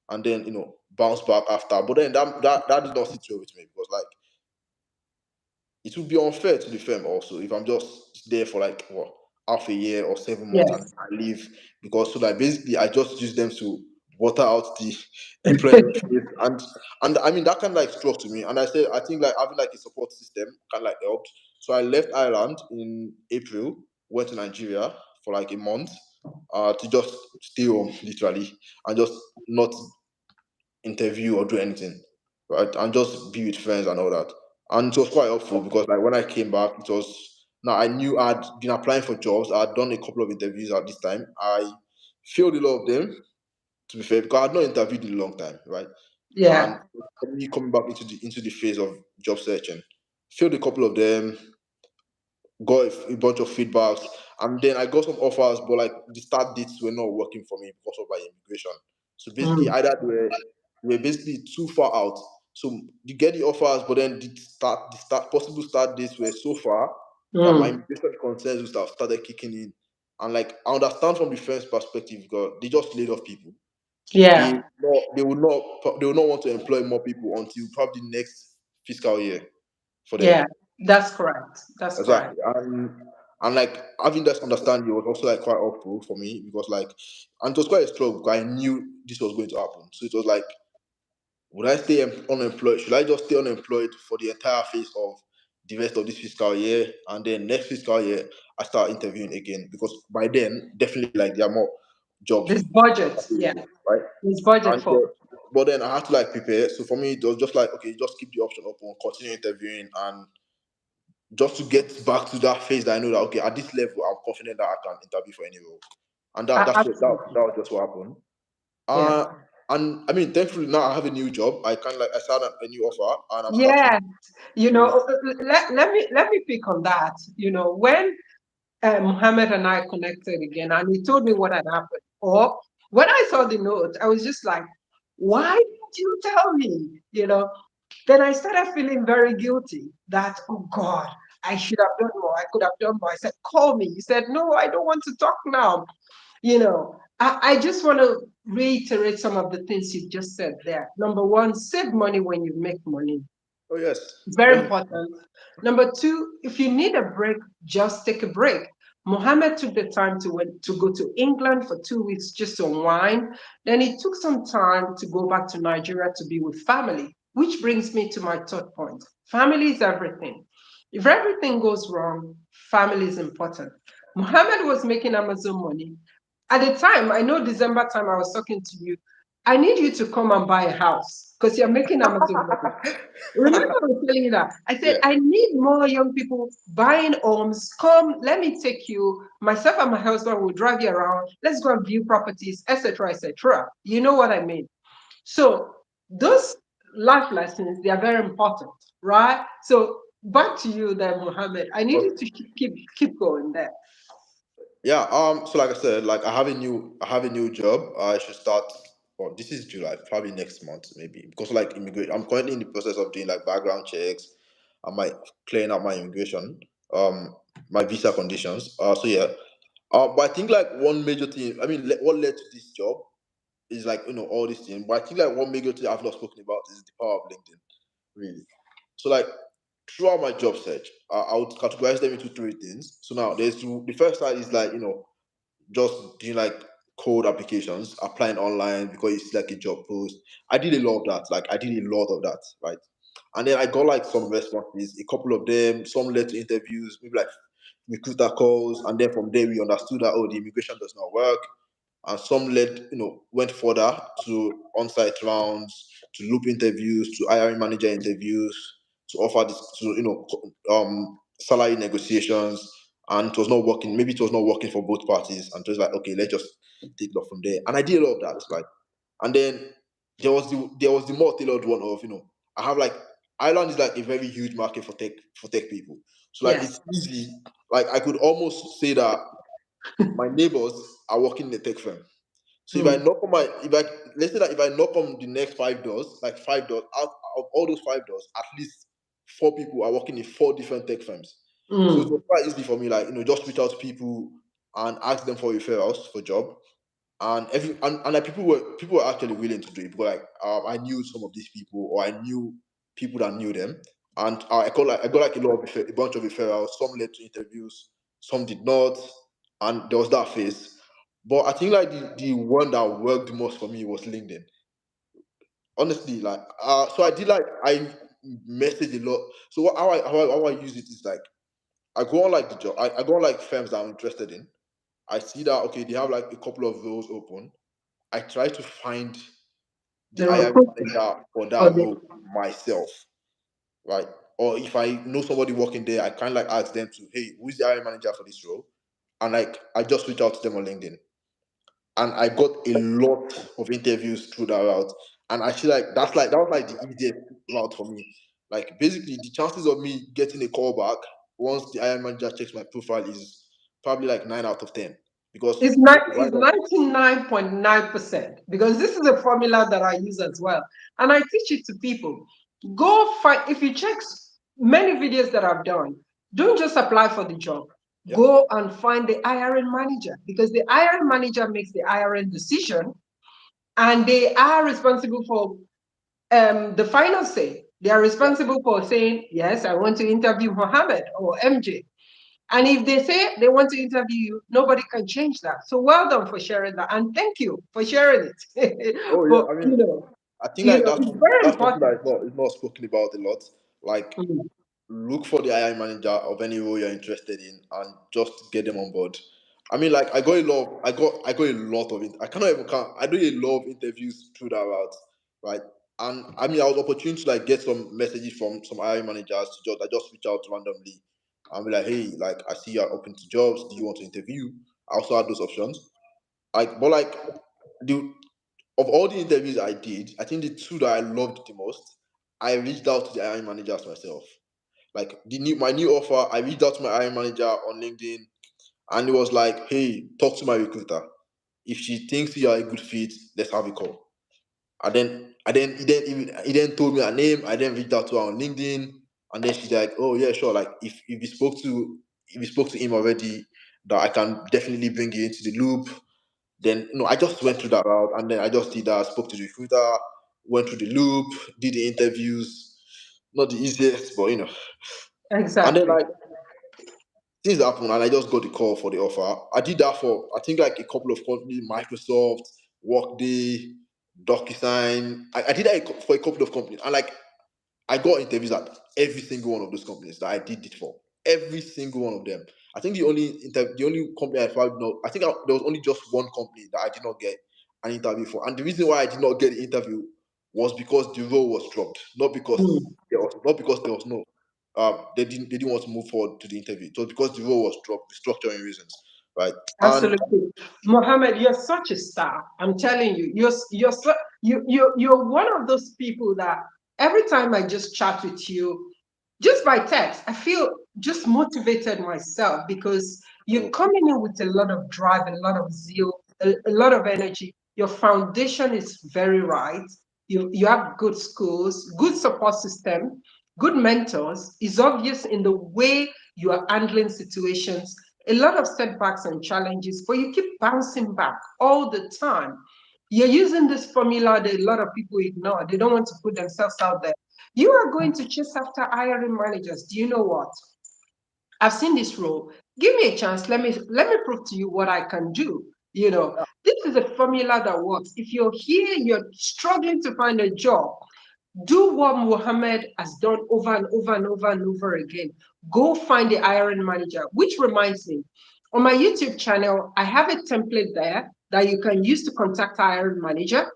and then bounce back after. But then that did not sit well with me, because like it would be unfair to the firm also if I'm just there for like what, half a year or 7 months and Yes. I leave, because so like basically I just use them to water out the employment phase. And I mean that kind of like struck to me, and I said I think like having like a support system kind of like helped. So I left Ireland in April, went to Nigeria for like a month, to just stay home literally, and just not interview or do anything, right? And just be with friends and all that. And it was quite helpful, because like when I came back, it was now I knew I'd been applying for jobs. I'd done a couple of interviews at this time. I failed a lot of them, to be fair, because I'd not interviewed in a long time, right? And Yeah. for me coming back into the phase of job searching, failed a couple of them, got a bunch of feedbacks, and then I got some offers, but like the start dates were not working for me because of my immigration. So basically, Mm. either they were basically too far out. So you get the offers, but then the start possible start dates were so far that my Mm. immigration concerns would have started kicking in. And like I understand from the firm's perspective, because they just laid off people. They Yeah. not they will not want to employ more people until probably next fiscal year for them. Yeah. That's correct. That's correct. Exactly. And like having that understanding was also like quite helpful for me, because like, and it was quite a struggle because I knew this was going to happen. So it was like, would I stay unemployed? Should I just stay unemployed for the entire phase of the rest of this fiscal year, and then next fiscal year I start interviewing again, because by then definitely like there are more jobs This budget. Yeah. available, right? This budget And for. but then I had to like prepare. So for me, it was just like, okay, just keep the option open, continue interviewing, and just to get back to that phase that I know that, okay, at this level I'm confident that I can interview for any role. And that Absolutely. was just what happened. Yeah. uh and I mean, thankfully now I have a new job. I started a new offer, and I'm starting. Yes. Let me pick on that. When Muhammad and I connected again, and he told me what had happened. Or when I saw the note, I was just like, why didn't you tell me? Then I started feeling very guilty that, oh God, I should have done more. I could have done more. I said, call me. He said, no, I don't want to talk now. I just want to reiterate some of the things you just said there. Number one, save money when you make money. Oh yes, Very definitely. important. Number two, if you need a break, just take a break. Mohammed took the time to go to England for 2 weeks just to unwind. Then he took some time to go back to Nigeria to be with family, which brings me to my third point. Family is everything. If everything goes wrong, family is important. Mohammed was making Amazon money. At the time, I know December time I was talking to you, I need you to come and buy a house because you're making Amazon money. Remember, I was telling you that. I said, Yeah. I need more young people buying homes. Come, let me take you. Myself and my husband will drive you around. Let's go and view properties, etc., etc. You know what I mean? So, those life lessons, they are very important, right? So, back to you then, Mohammed. I need you to keep going there. Yeah. So like I said, like I have a new job. I should start. Well, this is July, probably next month, maybe, because like immigration. I'm currently in the process of doing like background checks. I might clearing out my immigration, my visa conditions. So yeah. But I think like one major thing. I mean, what led to this job is like all these things. But I think like one major thing I've not spoken about is the power of LinkedIn. Really. So like throughout my job search, I would categorize them into three things. So now the first side is like, just doing like code applications, applying online because it's like a job post. I did a lot of that. Like I did a lot of that, right? And then I got like some responses, a couple of them, some led to interviews, maybe like recruiter calls, and then from there we understood that the immigration does not work. And some led, went further to on-site rounds, to loop interviews, to hiring manager interviews, to offer this, to salary negotiations, and it was not working. Maybe it was not working for both parties, and it was like, okay, let's just take it off from there. And I did a lot of that, like, and then there was the more tailored one of, I have like Ireland is like a very huge market for tech people. So like Yes. it's easy. Like I could almost say that my neighbors are working in a tech firm. So if I Mm, knock on my, if I let's say that if I knock on the next 5 doors, like 5 doors, out of all those 5 doors, at least 4 people are working in 4 different tech firms. So it was mm. quite easy for me, like just reach out to people and ask them for referrals for job. And like people were actually willing to do it because like I knew some of these people or I knew people that knew them, and I got like a bunch of referrals. Some led to interviews, some did not, and there was that phase. But I think like the one that worked the most for me was LinkedIn. Honestly, like so I message a lot. So how I use it is like I go on like the job. I go on like firms that I'm interested in. I see that okay, they have like a couple of roles open. I try to find the The hiring recruiter manager for or that the role myself, right? Or if I know somebody working there, I kind of like ask them to, hey, who's the hiring manager for this role? And like I just reach out to them on LinkedIn. And I got a lot of interviews through that route. And I feel like that was like the easiest route for me. Like basically the chances of me getting a call back once the hiring manager checks my profile is probably like 9 out of 10. Because It's not okay, why it's not? 99.9% because this is a formula that I use as well. And I teach it to people. Go find if you check many videos that I've done, don't just apply for the job. Yeah, Go and find the hiring manager because the hiring manager makes the hiring decision and they are responsible for the final say. They are yeah. responsible for saying, yes, I want to interview Mohammed or MJ. And if they say they want to interview you, nobody can change that. So well done for sharing that. And thank you for sharing it. Oh yeah, But I mean, I think like it's very that's something that important. is not spoken about a lot. Like Mm. look for the AI manager of any role you're interested in and just get them on board. I mean, like I got a lot of it. I cannot even count. I do a lot of interviews through that route, right? And I mean, I was opportune to like get some messages from some AI managers to I just reach out randomly and be like, hey, like I see you're open to jobs. Do you want to interview? I also had those options. But the of all the interviews I did, I think the two that I loved the most, I reached out to the hiring managers myself. Like my new offer, I reached out to my hiring manager on LinkedIn, and it was like, "Hey, talk to my recruiter. If she thinks you are a good fit, let's have a call." And then he then told me her name. I then reached out to her on LinkedIn, and then she's like, "Oh yeah, sure. Like if you spoke to him already, that I can definitely bring you into the loop." Then I just went through that route, and then I just did that. Spoke to the recruiter, went through the loop, did the interviews. Not the easiest, but and then Exactly. like things happened, and I just got the call for the offer. I did that for I think like a couple of companies, Microsoft, Workday, DocuSign. I did that for a couple of companies, and like I got interviews at every single one of those companies that I did it for. Every single one of them. I think the only company I found no, I think there was only just one company that I did not get an interview for, and the reason why I did not get the interview was because the role was dropped, Mm. not because there was no, they didn't want to move forward to the interview. It was because the role was dropped, structuring reasons, right? And Absolutely. Mohammed, you're such a star. I'm telling you, you're one of those people that every time I just chat with you, just by text, I feel just motivated myself because you're oh, coming in with a lot of drive, a lot of zeal, a lot of energy. Your foundation is very right. You have good schools, good support system, good mentors. It's obvious in the way you are handling situations, a lot of setbacks and challenges, but you keep bouncing back all the time. You're using this formula that a lot of people ignore. They don't want to put themselves out there. You are going to chase after hiring managers. Do you know what? I've seen this role. Give me a chance. Let me prove to you what I can do. This is a formula that works. If you're here, you're struggling to find a job, do what Mohammed has done over and over and over and over again. Go find the hiring manager, which reminds me, on my YouTube channel, I have a template there that you can use to contact a hiring manager.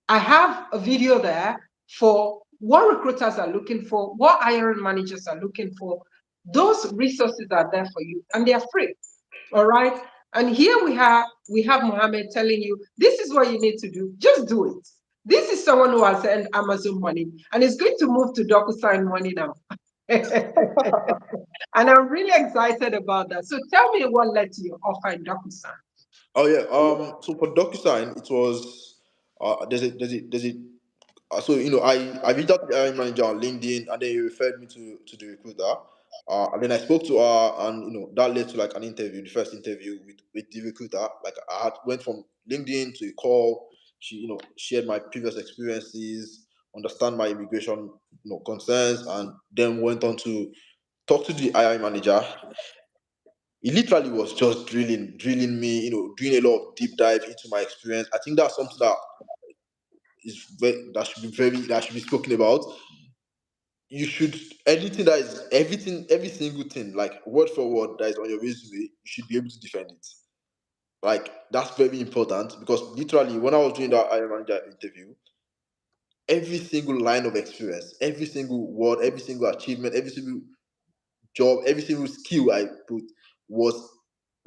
I have a video there for what recruiters are looking for, what hiring managers are looking for. Those resources are there for you and they are free. All right. And here we have Mohammed telling you this is what you need to do. Just do it. This is someone who has earned Amazon money and is going to move to DocuSign money now. And I'm really excited about that. So tell me what led to your offer in DocuSign. Oh yeah. So for DocuSign, it was there's a so I reached out to the hiring manager on LinkedIn, and then he referred me to the recruiter. And then I spoke to her, and that led to like an interview, the first interview with the recruiter. Like I had went from LinkedIn to a call. She shared my previous experiences, understand my immigration concerns, and then went on to talk to the hiring manager. He literally was just drilling me, doing a lot of deep dive into my experience. I think that's something that should be spoken about. You should anything that is everything, every single thing, like word for word that is on your resume, you should be able to defend it. Like that's very important because literally when I was doing that hiring manager interview, every single line of experience, every single word, every single achievement, every single job, every single skill I put was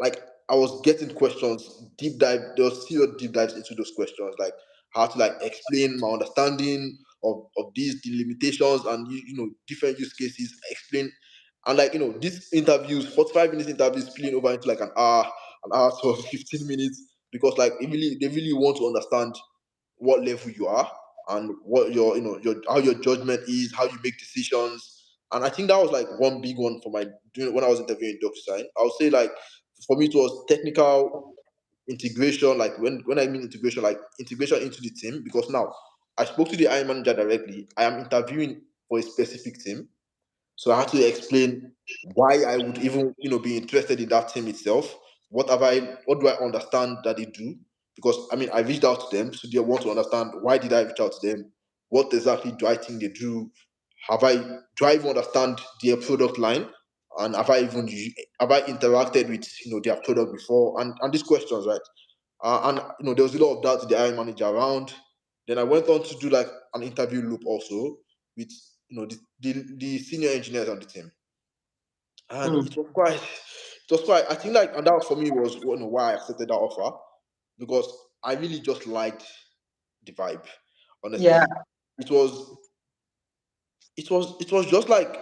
like I was getting questions, deep dive. There was serious deep dives into those questions, like how to like explain my understanding of these the limitations and different use cases. Explain and like these interviews, 45 minutes interviews, spilling over into like an hour to 15 minutes because like they really want to understand what level you are and what your how your judgment is, how you make decisions. And I think that was like one big one for my doing when I was interviewing DocuSign. I would say like for me it was technical integration, like when I mean integration, like integration into the team, because now I spoke to the hiring manager directly. I am interviewing for a specific team. So I had to explain why I would even, be interested in that team itself. What do I understand that they do? Because I mean, I reached out to them, so they want to understand why did I reach out to them? What exactly do I think they do? Do I even understand their product line? And have I interacted with their product before? And these questions, right? And there was a lot of doubt to the hiring manager around. Then I went on to do like an interview loop also with the senior engineers on the team, and Mm. it was quite. I think like, and that was for me was why I accepted that offer, because I really just liked the vibe. Yeah, Honestly, it was it was just like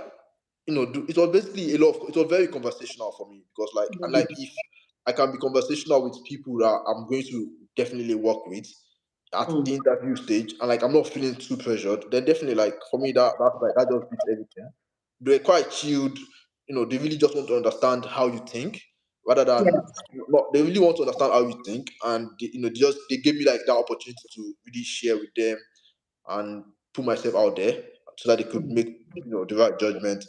it was basically a lot of, it was very conversational for me because like, and like if I can be conversational with people that I'm going to definitely work with at mm. the interview stage, and like I'm not feeling too pressured, then definitely like for me that's like that just beats everything. They're quite chilled, they really just want to understand how you think rather than Yes. they really want to understand how you think, and they gave me like that opportunity to really share with them and put myself out there so that they could Mm. make the right judgment.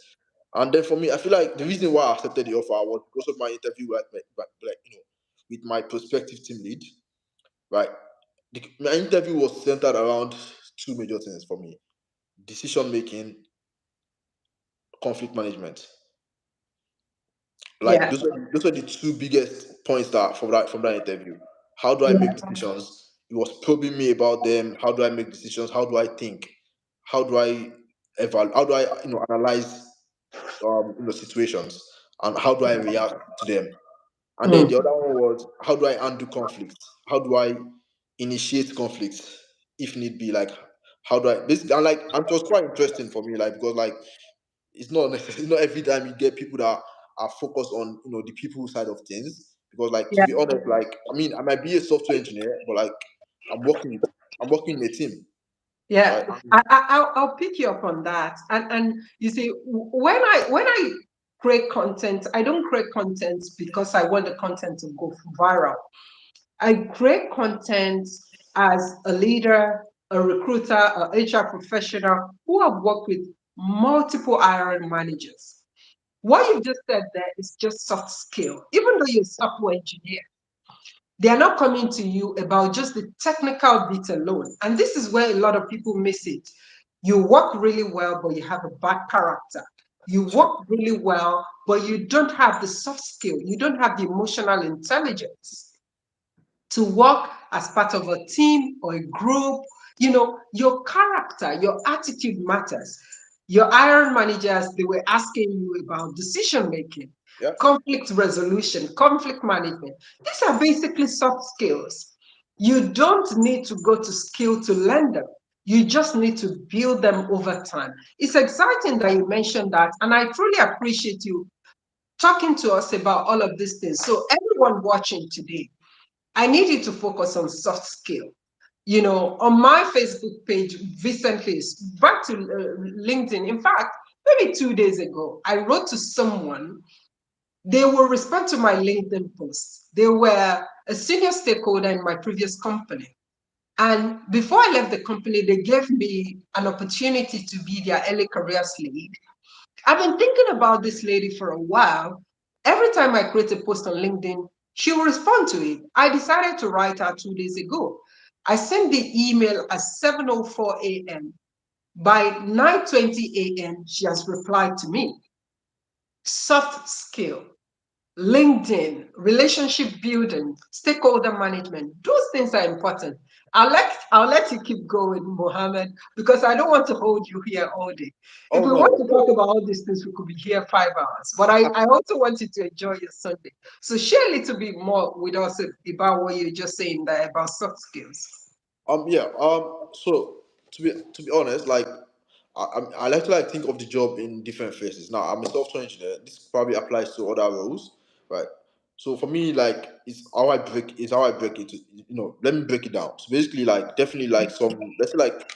And then for me, I feel like the reason why I accepted the offer was because of my interview with my prospective team lead. Right, my interview was centered around two major things for me: decision making, conflict management. Like Yeah, those were the two biggest points that from that interview. How do I make yeah, decisions? It was probing me about them. How do I make decisions? How do I think? How do I evaluate? How do I analyze situations, and how do I react to them? And then mm. the other one was how do I handle conflict? How do I initiate conflict if need be? Like how do I basically, and it was quite interesting for me, like because like it's not necessarily not every time you get people that are focused on the people side of things. Because like to Yeah, be honest, like I mean I might be a software engineer, but like I'm working with I'm working in a team, yeah. right? I'll pick you up on that. And you see, when I create content, I don't create content because I want the content to go viral. I create content as a leader. a recruiter, a HR professional who have worked with multiple hiring managers. What you've just said there is just soft skill. Even though you're a software engineer, they are not coming to you about just the technical bit alone. And this is where a lot of people miss it. You work really well, but you have a bad character. You Sure. work really well, but you don't have the soft skill. You don't have the emotional intelligence to work as part of a team or a group. Your character, your attitude matters. Your iron managers, they were asking you about decision making, Yeah. conflict resolution, conflict management. These are basically soft skills. You don't need to go to skill to learn them. You just need to build them over time. It's exciting that you mentioned that, and I truly appreciate you talking to us about all of these things. So, everyone watching today, I need you to focus on soft skill. On my Facebook page recently, back to LinkedIn, in fact, maybe 2 days ago, I wrote to someone. They will respond to my LinkedIn post. They were a senior stakeholder in my previous company. And before I left the company, they gave me an opportunity to be their early careers lead. I've been thinking about this lady for a while. Every time I create a post on LinkedIn, she will respond to it. I decided to write her 2 days ago. I sent the email at 7:04 a.m. By 9:20 a.m., she has replied to me. Soft skill, LinkedIn, relationship building, stakeholder management. Those things are important. I'll let you keep going, Mohammed, because I don't want to hold you here all day. If Oh we no. want to talk about all these things, we could be here 5 hours. But I also want you to enjoy your Sunday. So share a little bit more with us about what you're just saying there about soft skills. Yeah. So to be honest, like I like to like think of the job in different phases. Now I'm a software engineer. This probably applies to other roles, right? So for me, like it's how I break it. Let me break it down. So basically, like definitely like let's say like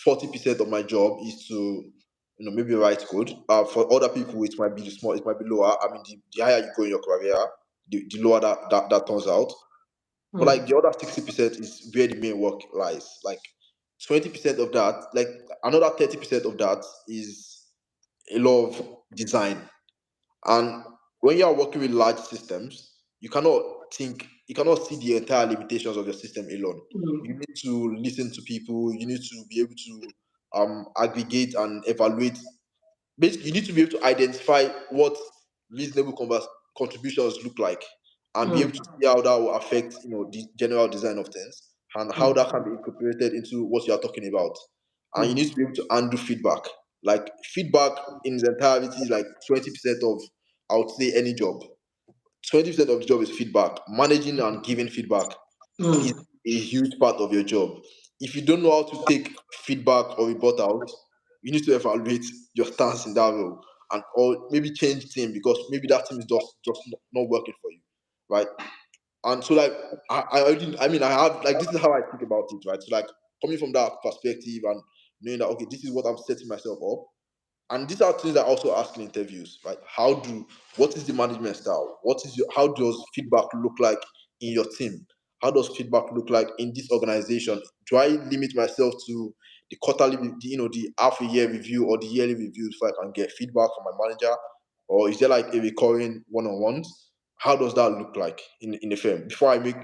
40% of my job is to maybe write code. For other people, it might be small, it might be lower. I mean, the higher you go in your career, the lower that turns out. But Hmm. like the other 60% is where the main work lies. Like 20% of that, like another 30% of that is a lot of design. And when you are working with large systems, you cannot see the entire limitations of your system alone. You Hmm. need to listen to people, you need to be able to aggregate and evaluate. Basically, you need to be able to identify what reasonable contributions look like and be able Hmm. to see how that will affect the general design of things and how that can be incorporated into what you are talking about. And you Hmm. need to be able to handle feedback. Like feedback in its entirety is like 20% of, I would say, any job. 20% of the job is feedback. Managing and giving feedback Hmm. is a huge part of your job. If you don't know how to take feedback or report out, you need to evaluate your stance in that role and or maybe change team because maybe that team is just not working for you, right? And so like I mean I have like this is how I think about it, right? So like coming from that perspective and knowing that okay, this is what I'm setting myself up, and these are things that I also ask in interviews, right? What is the management style? How does feedback look like in your team? How does feedback look like in this organization? Do I limit myself to the quarterly, the half a year review or the yearly review so I can get feedback from my manager? Or is there like a recurring one-on-ones? How does that look like in the firm before I make,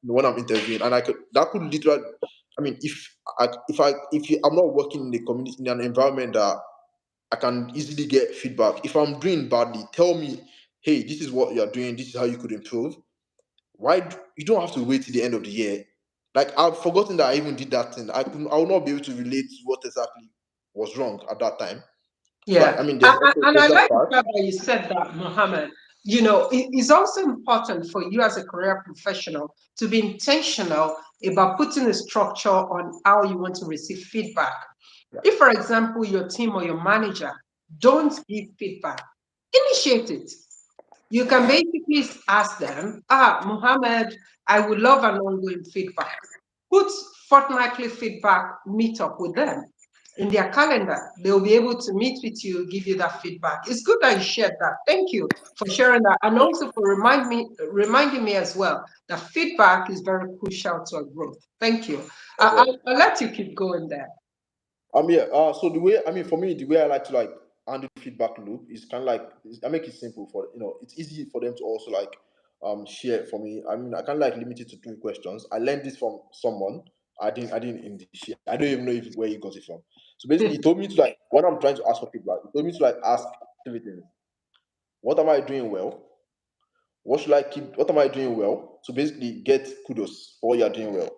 when I'm interviewing? And that could literally, I mean, I'm not working in the community in an environment that I can easily get feedback. If I'm doing badly, tell me, hey, this is what you're doing, this is how you could improve. You don't have to wait till the end of the year. Like I've forgotten that I even did that thing. I will not be able to relate to what exactly was wrong at that time. So I Yeah, mean and there's I that like the part. fact that you said that, Mohammed. It's also important for you as a career professional to be intentional about putting a structure on how you want to receive feedback. Yeah. If, for example, your team or your manager don't give feedback, initiate it. You can basically ask them, Mohammed, I would love an ongoing feedback. Put fortnightly feedback meet up with them. in their calendar. They'll be able to meet with you, give you that feedback. It's good that you shared that. Thank you for sharing that. And also for reminding me as well that feedback is very crucial to our growth. Thank you. I'll let you keep going there. Yeah. So the way, I mean, for me, the way I like to like handle the feedback loop is kind of like I make it simple for it's easy for them to also like share for me. I mean, I can like limit it to 2 questions. I learned this from someone. I didn't in the share. I don't even know if where he got it from. So basically, he told me to like when I'm trying to ask for feedback. He told me to like ask 3 things. What am I doing well? What should I keep? What am I doing well? So basically, get kudos for what you're doing well,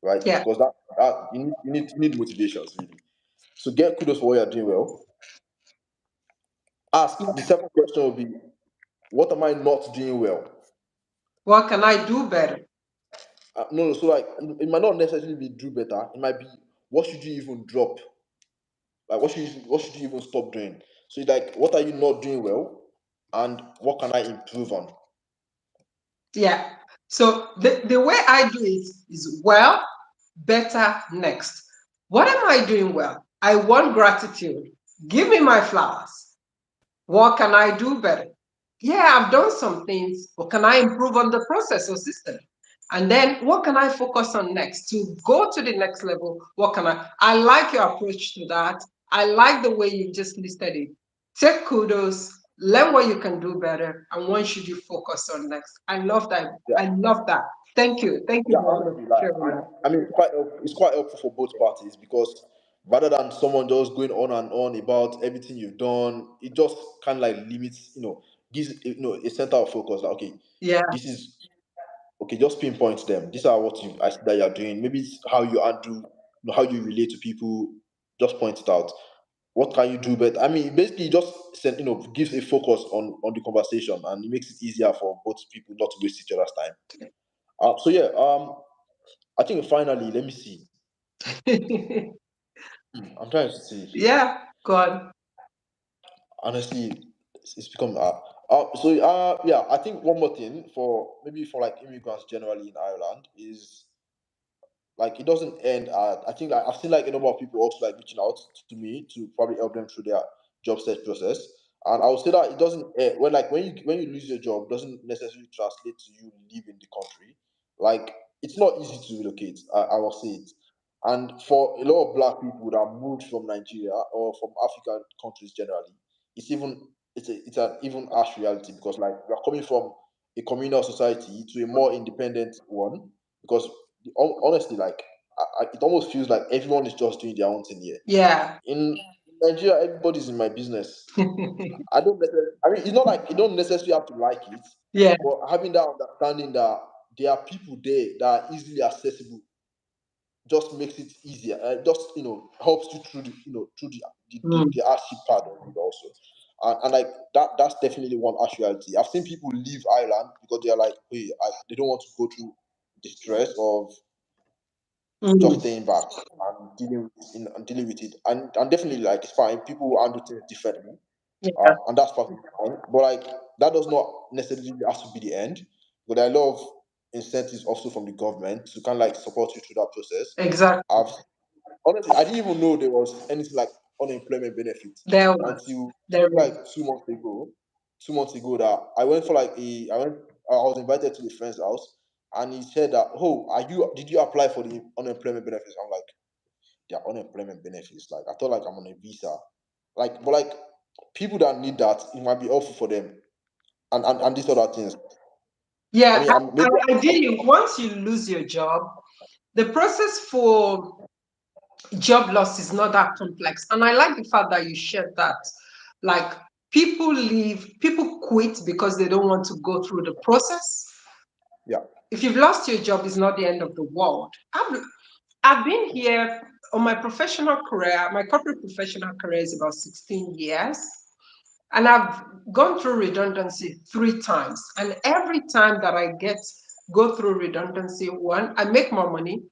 right? Yeah. Because that you need motivations really. So get kudos for what you're doing well. Ask the second question will be, what am I not doing well? What can I do better? No, no. So like, it might not necessarily be do better. It might be, what should you even drop? Like, what should you even stop doing? So it's like, what are you not doing well, and what can I improve on? Yeah. So the way I do it is well, better, next. What am I doing well? I want gratitude. Give me my flowers. What can I do better? Yeah, I've done some things, but can I improve on the process or system? And then what can I focus on next to go to the next level? What can I like your approach to that. I like the way you just listed it. Take kudos, learn what you can do better, and what should you focus on next. I love that. Yeah, I love that. Thank you. Thank you yeah, very much honestly, for like, sharing that. I mean, it's quite helpful for both parties because rather than someone just going on and on about everything you've done, it just kind of like limits, gives a center of focus. Like, okay, Yeah. this is okay. Just pinpoint them. These are what I see that you're doing. Maybe it's how you handle, how you relate to people. Just point it out. What can you do better? I mean, basically, it just gives a focus on the conversation, and it makes it easier for both people not to waste each other's time. So yeah, I think finally, let me see. I'm trying to see. Yeah, go on. Honestly, it's become yeah. I think one more thing for maybe for like immigrants generally in Ireland is like it doesn't end at. I think like I've seen like a number of people also like reaching out to me to probably help them through their job search process. And I would say that it doesn't end when like when you lose your job, doesn't necessarily translate to you leaving the country. Like it's not easy to relocate. I will say it. And for a lot of black people that moved from Nigeria or from African countries generally, it's an even harsh reality because like we are coming from a communal society to a more independent one because honestly, like it almost feels like everyone is just doing their own thing here. Yeah. In Nigeria, everybody's in my business. I don't. I mean, it's not like you don't necessarily have to like it, Yeah. but having that understanding that there are people there that are easily accessible just makes it easier. Just helps you through the hardship part of it also. And like that's definitely one actuality. I've seen people leave Ireland because they're like, hey, they don't want to go through the stress of just Mm. staying back and dealing with it. And definitely like it's fine. People will handle things differently. Yeah. And that's perfectly fine. But like that does not necessarily have to be the end. But there are a lot of incentives also from the government to kind of like support you through that process. Exactly. I've honestly I didn't even know there was anything like unemployment benefits There was. until There like was. 2 months ago. 2 months ago that I went for like a I was invited to a friend's house and he said that, oh, did you apply for the unemployment benefits? I'm like, their unemployment benefits. Like I thought like I'm on a visa. Like but like people that need that, it might be helpful for them. And these other things. I Yeah. mean I'm maybe Ideally, once you lose your job, the process for job loss is not that complex. And I like the fact that you shared that. Like people leave, people quit because they don't want to go through the process. yeah. If you've lost your job, it's not the end of the world. I've been here on my professional career. My corporate professional career is about 16 years. And I've gone through redundancy 3 times. And every time that I go through redundancy, one, I make more money.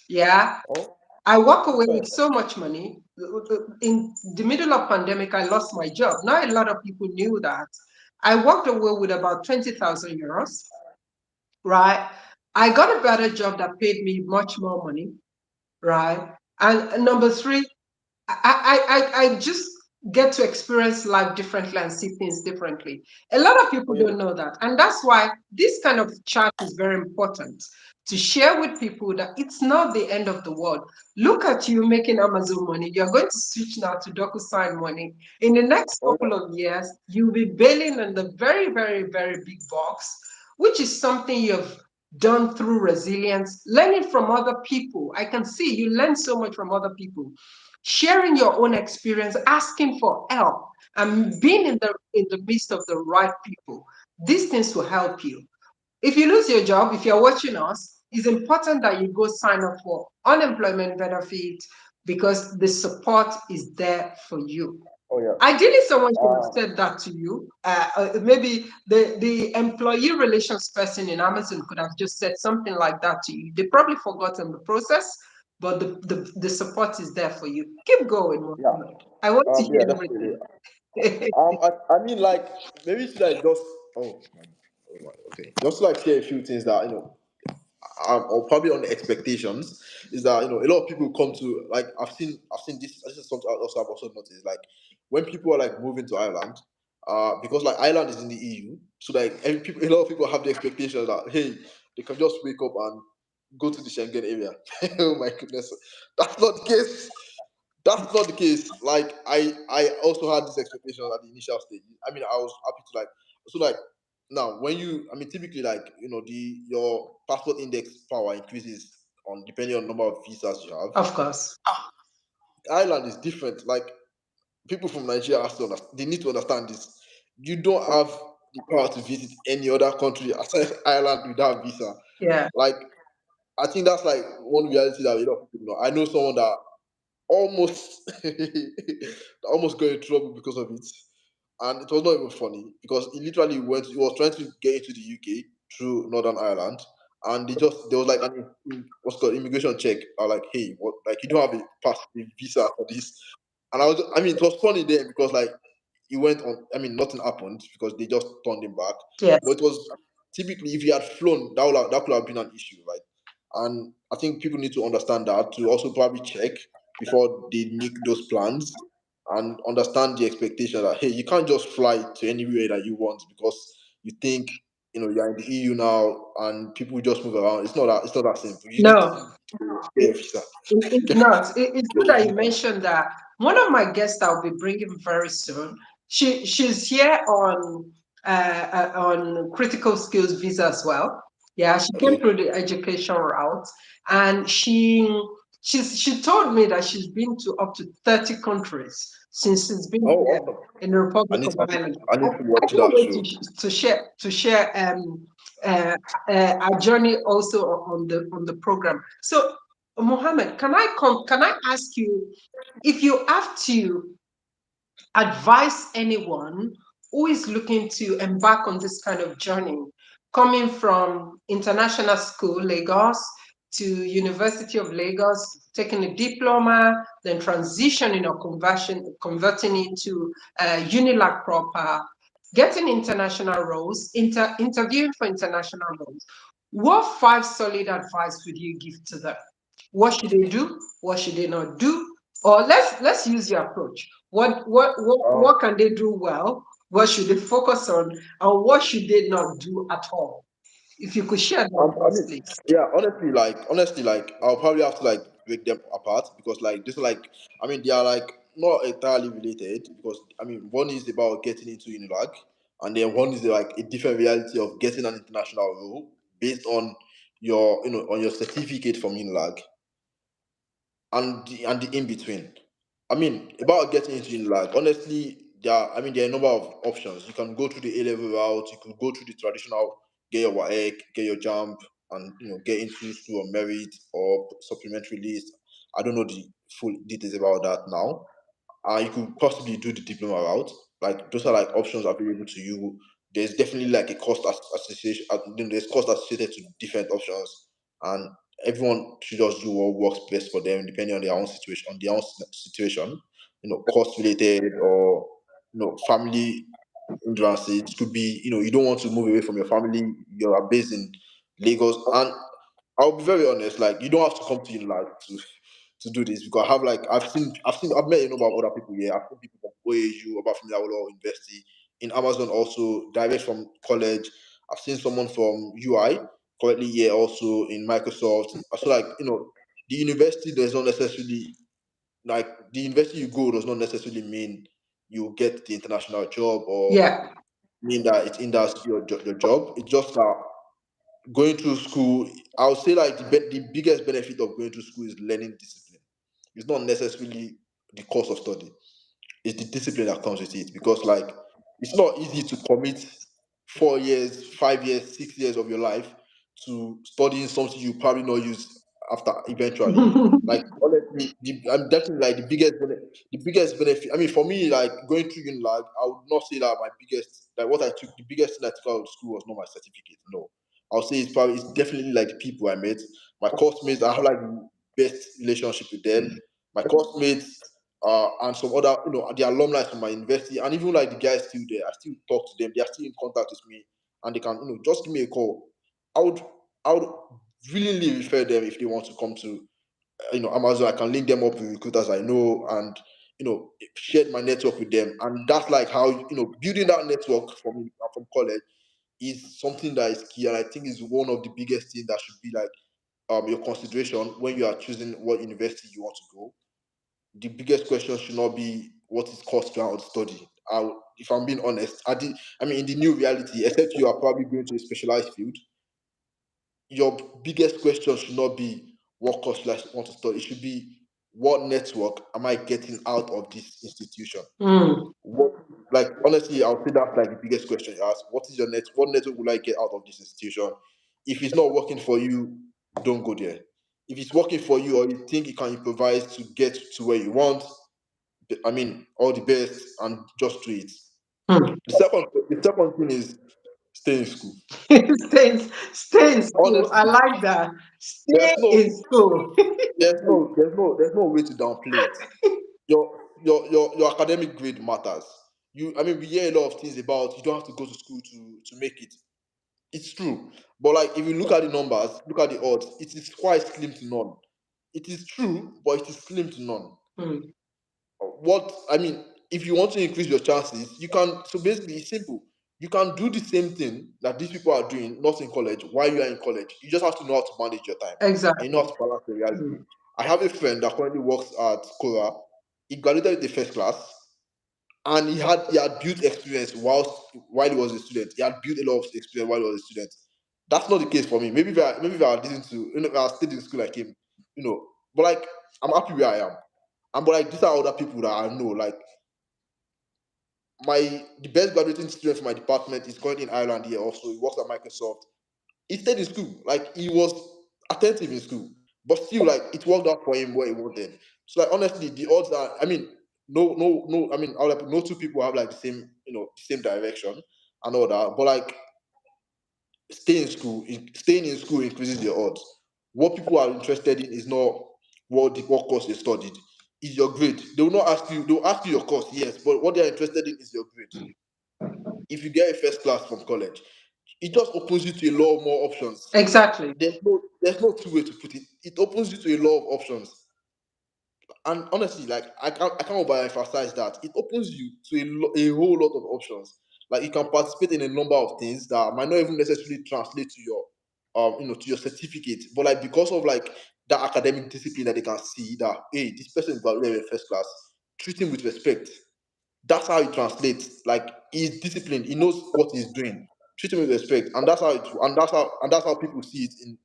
Yeah. Oh, I walk away fair with enough. so much money. In the middle of pandemic, I lost my job. Not a lot of people knew that. I walked away with about 20,000 euros, right? I got a better job that paid me much more money, right? And number three, I just get to experience life differently and see things differently. A lot of Oh people yeah. don't know that. And that's why this kind of chat is very important to share with people that it's not the end of the world. Look at you making Amazon money. You're going to switch now to DocuSign money. In the next Oh couple of years, you'll be bailing in the very, very, very big box, which is something you've done through resilience, learning from other people. I can see you learn so much from other people, sharing your own experience, asking for help, and being in the midst of the right people. These things will help you. If you lose your job, if you're watching us, it's important that you go sign up for unemployment benefit because the support is there for you. oh yeah. Ideally, someone should have Uh, said that to you. Maybe the employee relations person in Amazon could have just said something like that to you. They probably forgotten the process, but the support is there for you. Keep going, yeah. Mohammed. I want to Yeah, hear definitely. everything. I mean, like maybe to like just oh my, okay, just like say a few things that or probably on the expectations is that a lot of people come to like I've seen this. This is something also I've also noticed like when people are like moving to Ireland, because like Ireland is in the EU, so like a lot of people have the expectation that hey they can just wake up and go to the Schengen area. Oh my goodness, that's not the case. That's not the case. Like I also had this expectation at the initial stage. I mean, I was happy to like so like now when you I mean typically like the your passport index power increases on depending on number of visas you have. Of course. Ireland is different. Like people from Nigeria have to understand, they need to understand this. You don't have the power to visit any other country aside Ireland without visa. Yeah. Like I think that's like one reality that a lot of people know. I know someone that almost almost got in trouble because of it. And it was not even funny because he literally he was trying to get into the UK through Northern Ireland, and there was like what's called immigration check. I was like, hey, what, like you don't have a visa for this. And I mean, it was funny then because like he went on. I mean, nothing happened because they just turned him back. But Yes. it was typically if he had flown, that could have been an issue, right? And I think people need to understand that to also probably check before they make those plans and understand the expectation that hey, you can't just fly to anywhere that you want because you think you're in the EU now and people just move around. It's not that simple. You need No. to get a It, visa. it's not. It's Get good a that you visa. mentioned that. One of my guests I'll be bringing very soon. She's here on critical skills visa as well. Yeah, she came Okay. through the education route, and she told me that she's been to up to 30 countries since she's been Oh, here awesome. in the I Republic need of I need, Ireland. I I, need to I watch can't that wait show. to share uh, our journey also on the program. So Mohammed, can I ask you if you have to advise anyone who is looking to embark on this kind of journey, coming from international school, Lagos, to University of Lagos, taking a diploma, then transitioning or converting into Unilag proper, getting international roles, interviewing for international roles. What five solid advice would you give to them? What should they do? What should they not do? Or let's use your approach. Um, What can they do well? What should they focus on? And what should they not do at all? If you could share that with I us, mean, please. yeah, honestly, like I'll probably have to like break them apart because like this, like I mean, they are like not entirely related because I mean, one is about getting into Unilag, and then one is like a different reality of getting an international role based on your on your certificate from Unilag and the in between. I mean, about getting into Unilag, honestly, there are a number of options. You can go through the A level route. You could go through the traditional, get your WAEC, get your jump, and get into school on merit or supplementary list. I don't know the full details about that now. You could possibly do the diploma route. Like those are like options available to you. There's definitely like a association. There's cost associated to different options, and everyone should just do what works best for them, depending on their own situation. On their own situation, cost related or family hindrances. It could be you don't want to move away from your family. You are based in Lagos, and I'll be very honest. Like you don't have to come to Unilag to do this because I've met a number of other people here. I've seen people from OAU, about from Law University, in Amazon also, direct from college. I've seen someone from UI currently here also in Microsoft. So like, the university does not necessarily like the university you go does not necessarily mean you get the international job or Yeah. mean that it hinders your job. It's just that going through school, I would say like the biggest benefit of going to school is learning discipline. It's not necessarily the course of study. It's the discipline that comes with it because like it's not easy to commit 4 years, 5 years, 6 years of your life to studying something you probably not use after eventually. Like honestly, I'm definitely like the biggest benefit. I mean, for me, like going through uni, like I would not say that my biggest like what I took the biggest thing I took out of school was not my certificate. No, I'll say it's definitely like the people I met, my course mates. I have like the best relationship with them. My course mates and some other, the alumni from my university, and even like the guys still there. I still talk to them. They are still in contact with me, and they can, just give me a call. I would, I would willingly refer them if they want to come to, Amazon. I can link them up with recruiters I know, and share my network with them. And that's like how building that network from college is something that is key, and I think is one of the biggest things that should be like your consideration when you are choosing what university you want to go. The biggest question should not be what is cost ground study. If I'm being honest, I mean, in the new reality, except you are probably going to a specialized field, your biggest question should not be what course do I want to study. It should be what network am I getting out of this institution? Mm. What, like honestly, I'll say that's like the biggest question you ask. What is your net? What network will I get out of this institution? If it's not working for you, don't go there. If it's working for you or you think you can improvise to get to where you want, I mean, all the best and just do it. Mm. The second thing is stay in school. Stay in school. I Honestly, like that. Stay there's no, in school. there's no way to downplay it. Your academic grade matters. I mean, we hear a lot of things about you don't have to go to school to make it. It's true, but like if you look at the numbers, look at the odds, it is quite slim to none. It is true, but it is slim to none. Mm. What I mean, if you want to increase your chances, you can. So basically, it's simple. You can do the same thing that these people are doing, not in college, while you are in college. You just have to know how to manage your time and you know Exactly. how to balance the reality. Mm. I have a friend that currently works at Cora. He graduated with the first class, and he had built experience while he was a student. He had built a lot of experience while he was a student. That's not the case for me. Maybe if I listened to if I stayed in school like him, but like I'm happy where I am. And but like these are other people that I know. Like the best graduating student from my department is currently in Ireland here also. He works at Microsoft. He stayed in school. Like he was attentive in school. But still like it worked out for him where he wanted. So like honestly, the odds are I mean, no, I mean I'll like no two people have like the same direction and all that. But like staying in school increases your odds. What people are interested in is not what course you studied, is your grade. They'll ask you your course, yes, but what they are interested in is your grade. If you get a first class from college, it just opens you to a lot more options. Exactly. There's no two way to put it. It opens you to a lot of options. And honestly, like I can't overemphasize that. It opens you to a whole lot of options. Like you can participate in a number of things that might not even necessarily translate to to your certificate, but like because of like that academic discipline that they can see that hey, this person is graduated in first class, treat him with respect. That's how it translates. Like he's disciplined. He knows what he's doing. Treat him with respect, and that's how people see it in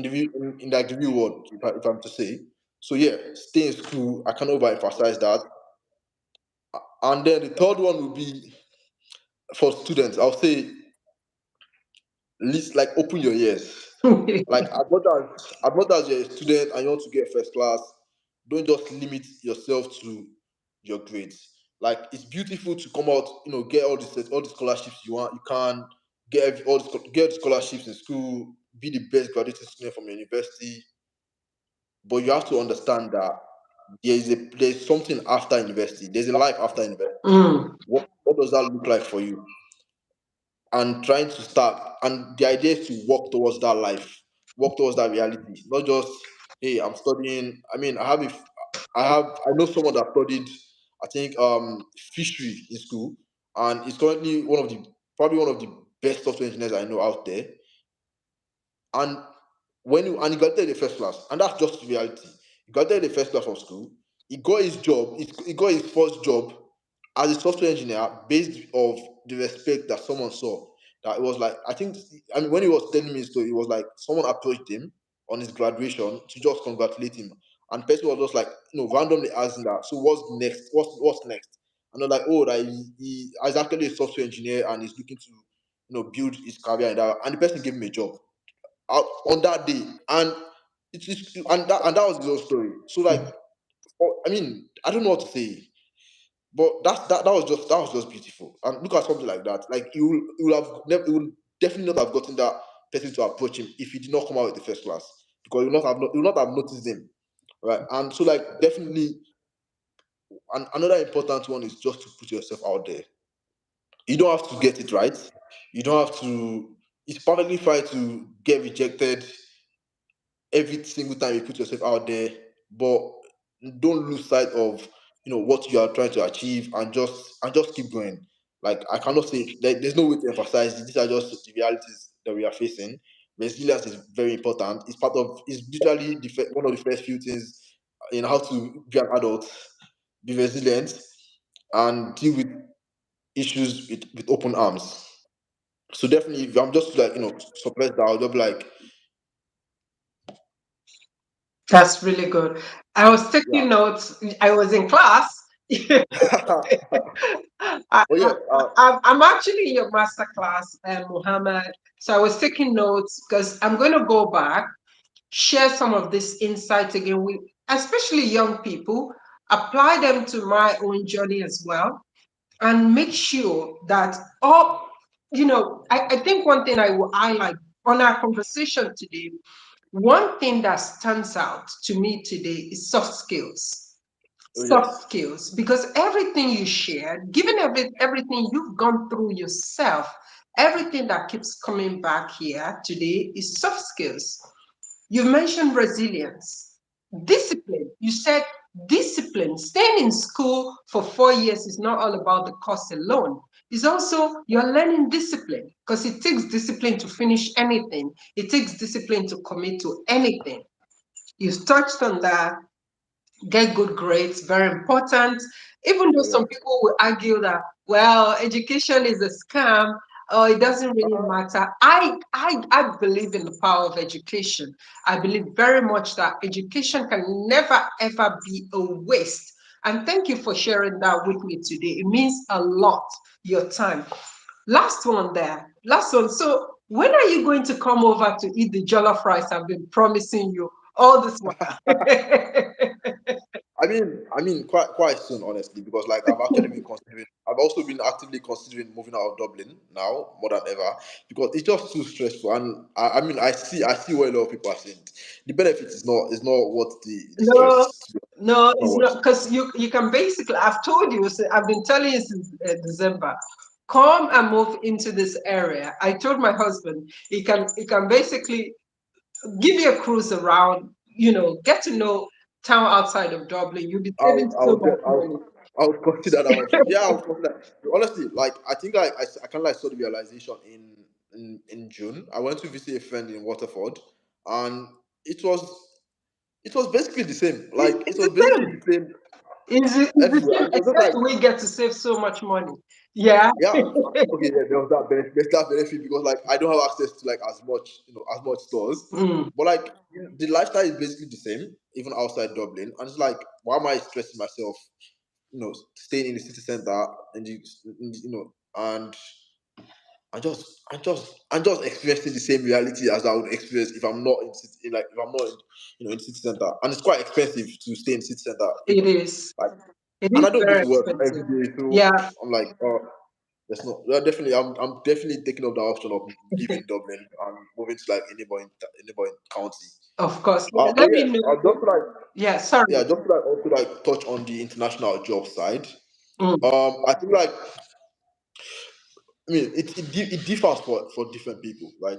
the like the real world. If I'm to say so, yeah. Stay in school. I can't overemphasize that. And then the third one will be for students. I'll say least like open your ears. Like as much as you're a student and you want to get first class, don't just limit yourself to your grades. Like it's beautiful to come out, get all the scholarships you want. You can get scholarships in school, be the best graduating student from your university. But you have to understand that there's something after university. There's a life after university. Mm. What does that look like for you? And trying to start, and the idea is to walk towards that life, walk towards that reality, not just hey, I'm studying. I mean, I know someone that studied, I think, fishery in school, and is currently probably one of the best software engineers I know out there. And he got there in the first class, and that's just reality. He got there in the first class of school. He got his job. He got his first job as a software engineer based of the respect that someone saw. That it was like, I mean, when he was telling me the story, it was like someone approached him on his graduation to just congratulate him, and the person was just like, randomly asking that. So what's next? What's next? And they're like, oh, that he's actually a software engineer and he's looking to build his career in that. And the person gave him a job on that day, and and that was his own story. So like, I mean, I don't know what to say, but that was just beautiful. And look at something like that. Like you will definitely not have gotten that person to approach him if he did not come out with the first class, because you will not have noticed him, right? And so like definitely, and another important one is just to put yourself out there. You don't have to get it right. You don't have to. It's perfectly fine to get rejected every single time you put yourself out there, but don't lose sight of what you are trying to achieve, and just keep going. Like I cannot say there's no way to emphasize it. These are just the realities that we are facing. Resilience is very important. It's literally one of the first few things in how to be an adult. Be resilient and deal with issues with open arms. So definitely, if I'm just like suppress that, I'll just be like, That's really good. I was taking yeah. notes. I was in class. I, Oh yeah. I'm actually in your master class, Muhammad. So I was taking notes because I'm going to go back, share some of this insight again with especially young people, apply them to my own journey as well, and make sure that I think one thing I will highlight on our conversation today, one thing that stands out to me today is soft skills. Oh Soft yes. skills, because everything you shared, given everything you've gone through yourself, everything that keeps coming back here today is soft skills. You mentioned resilience, discipline. You said discipline. Staying in school for 4 years is not all about the course alone. It's also you're learning discipline, because it takes discipline to finish anything. It takes discipline to commit to anything. You've touched on that. Get good grades, very important. Even though Oh some yeah. people will argue that, well, education is a scam, or it doesn't really matter. I believe in the power of education. I believe very much that education can never ever be a waste. And thank you for sharing that with me today. It means a lot, your time. Last one there. Last one. So when are you going to come over to eat the jollof rice I've been promising you all this while? I mean, quite soon, honestly, because like I've also been actively considering moving out of Dublin now more than ever, because it's just too stressful. And I mean, I see what a lot of people are saying. The benefit is not what the No, stress. no, Not it's what. not, because you can basically. I've told you. I've been telling you since December. Come and move into this area. I told my husband he can basically give you a cruise around. Get to know town outside of Dublin. You'll be saving I so would, much I would, money. I would consider that option. Yeah, I would consider. Honestly, like I think I kind of like saw the realization in June. I went to visit a friend in Waterford, and it was it was basically the same. Like it It's was the basically same. the same It's the everywhere, same, and it was just except like, we get to save so much money. Yeah. yeah, okay, yeah, there was that benefit. There's that benefit because like I don't have access to like as much stores, Mm, but like the lifestyle is basically the same even outside Dublin, and it's like why am I stressing myself? Staying in the city center and and I'm just experiencing the same reality as I would experience if I'm not in if I'm not in city center, and it's quite expensive to stay in city center it even is. like, It and is I don't go very to work every expensive. day, so Yeah, I'm like, oh, that's not. Well, definitely, I'm definitely taking up the option of leaving Dublin and moving to like any county. of course. But Let yeah, me know. just to like Yeah, sorry. yeah, just to like also like touch on the international job side. Mm, I think like I mean it differs for different people, right?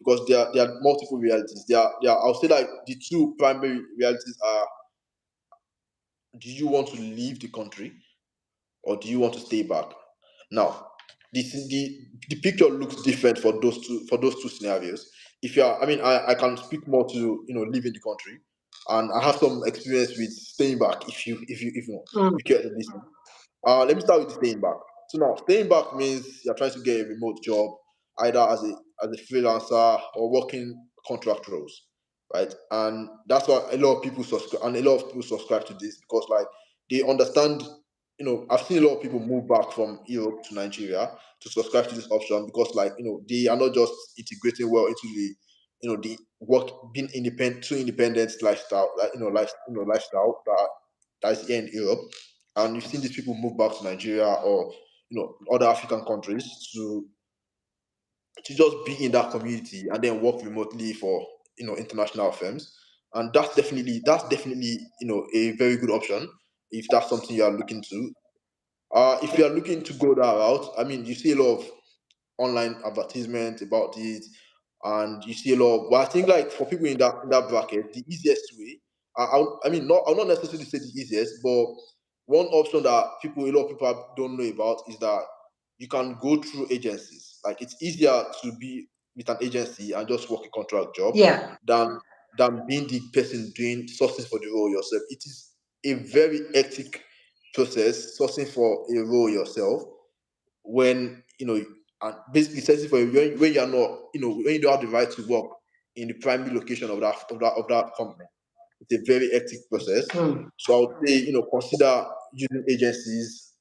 because there are multiple realities. I'll say like the two primary realities are: do you want to leave the country or do you want to stay back? Now, this is the picture looks different for those two scenarios. If you are, I mean, I can speak more to leaving the country, and I have some experience with staying back. If you care to listen, let me start with staying back. So now, staying back means you're trying to get a remote job, either as a freelancer or working contract roles, right? And that's why a lot of people subscribe, and a lot of people subscribe to this because like they understand. I've seen a lot of people move back from Europe to Nigeria to subscribe to this option because like they are not just integrating well into the work being independent, too independent lifestyle, like lifestyle that's here in Europe. And you've seen these people move back to Nigeria or other African countries to just be in that community and then work remotely for international firms. And that's definitely a very good option if that's something you are looking to. If you are looking to go that route, I mean, you see a lot of online advertisement about it, and you see a lot of. But I think like for people in that bracket, the easiest way. I mean, not I'll not necessarily say the easiest, but one option that a lot of people don't know about is that you can go through agencies. Like it's easier to be with an agency and just work a contract job Yeah. than being the person doing sourcing for the role yourself. It is a very hectic process sourcing for a role yourself when and basically searching for when you're not when you don't have the right to work in the primary location of that company. It's a very hectic process. Mm. So I would say consider using agencies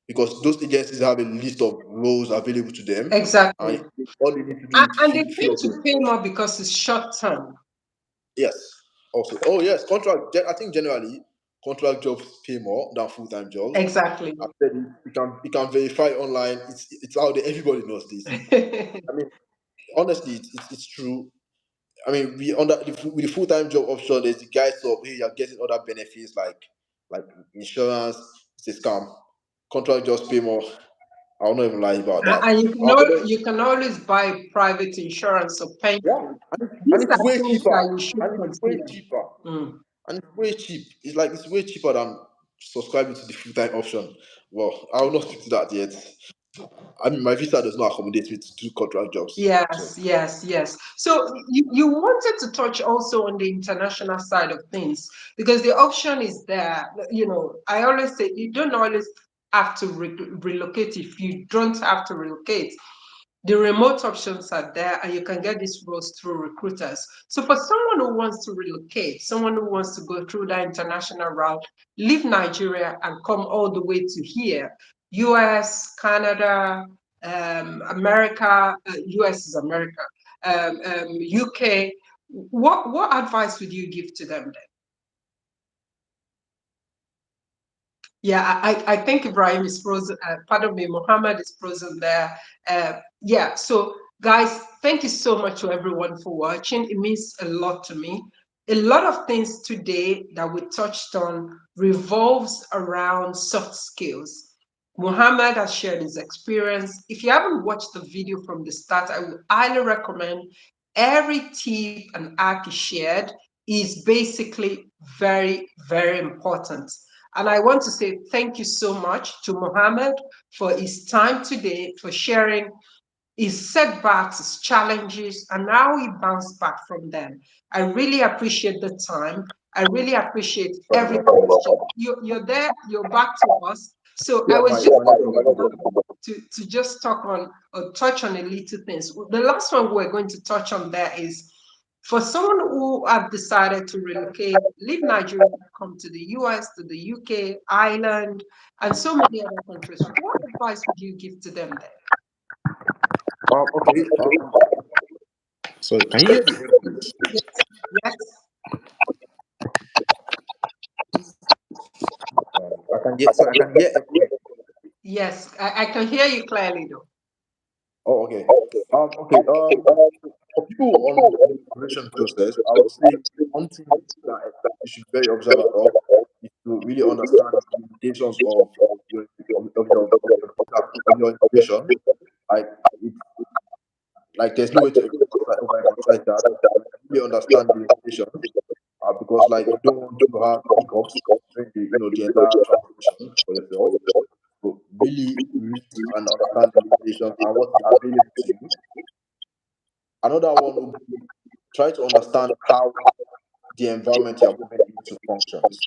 because those agencies have a list of roles available to them, Exactly. and all they need to do And, is and they fill tend up to the. pay more because it's short term. Yes. Also, oh yes, I think generally contract jobs pay more than full time jobs. Exactly. I said it, you can verify online. It's out there. Everybody knows this. I mean, honestly, it's true. I mean, with the full time job option, there's the guys of hey, you're getting other benefits like insurance. It's a scam. Contract jobs pay more. I'll not even lie about that. And But then, you can always buy private insurance or yeah, pension. and These it's are way things cheaper. that you should And it's way consider. cheaper. Mm. And it's way cheap. It's way cheaper than subscribing to the full time option. Well, I will not speak to that yet. I mean, my visa does not accommodate me to do contract jobs. So Yes, yes, yes. So you wanted to touch also on the international side of things because the option is there. I always say you don't always have to relocate if you don't have to relocate. The remote options are there and you can get these roles through recruiters. So for someone who wants to relocate, someone who wants to go through that international route, leave Nigeria and come all the way to here, US, Canada, America, US is America, UK, what advice would you give to them then? Yeah, I think Ibrahim is frozen. Pardon me, Mohammed is frozen there. Yeah, so guys, thank you so much to everyone for watching. It means a lot to me. A lot of things today that we touched on revolves around soft skills. Mohammed has shared his experience. If you haven't watched the video from the start, I would highly recommend every tip and hack he shared is basically very, very important. And I want to say thank you so much to Mohammed for his time today, for sharing his setbacks, his challenges, and how he bounced back from them. I really appreciate the time. I really appreciate every question. You're there, you're back to us. So I yeah, was my just my network. to just talk on or touch on a little things. The last one we're going to touch on there is for someone who have decided to relocate, leave Nigeria, come to the US, to the UK, Ireland, and so many other countries, what advice would you give to them there? Okay. Sorry, can you hear me? Please? Yes, yes, I can hear. yes. I can hear you clearly though. Oh, okay. Okay. For people on the immigration process, I would say one thing that you should be very observant of is to really understand the limitations of your immigration. Like, it, like there's no way to. overemphasize that. Like, really understand the implications, because like you don't want to have hiccups during the entire transition for yourself. So really meet and understand the limitations and what is available to you. Another one would be try to understand how the environment you're moving into functions.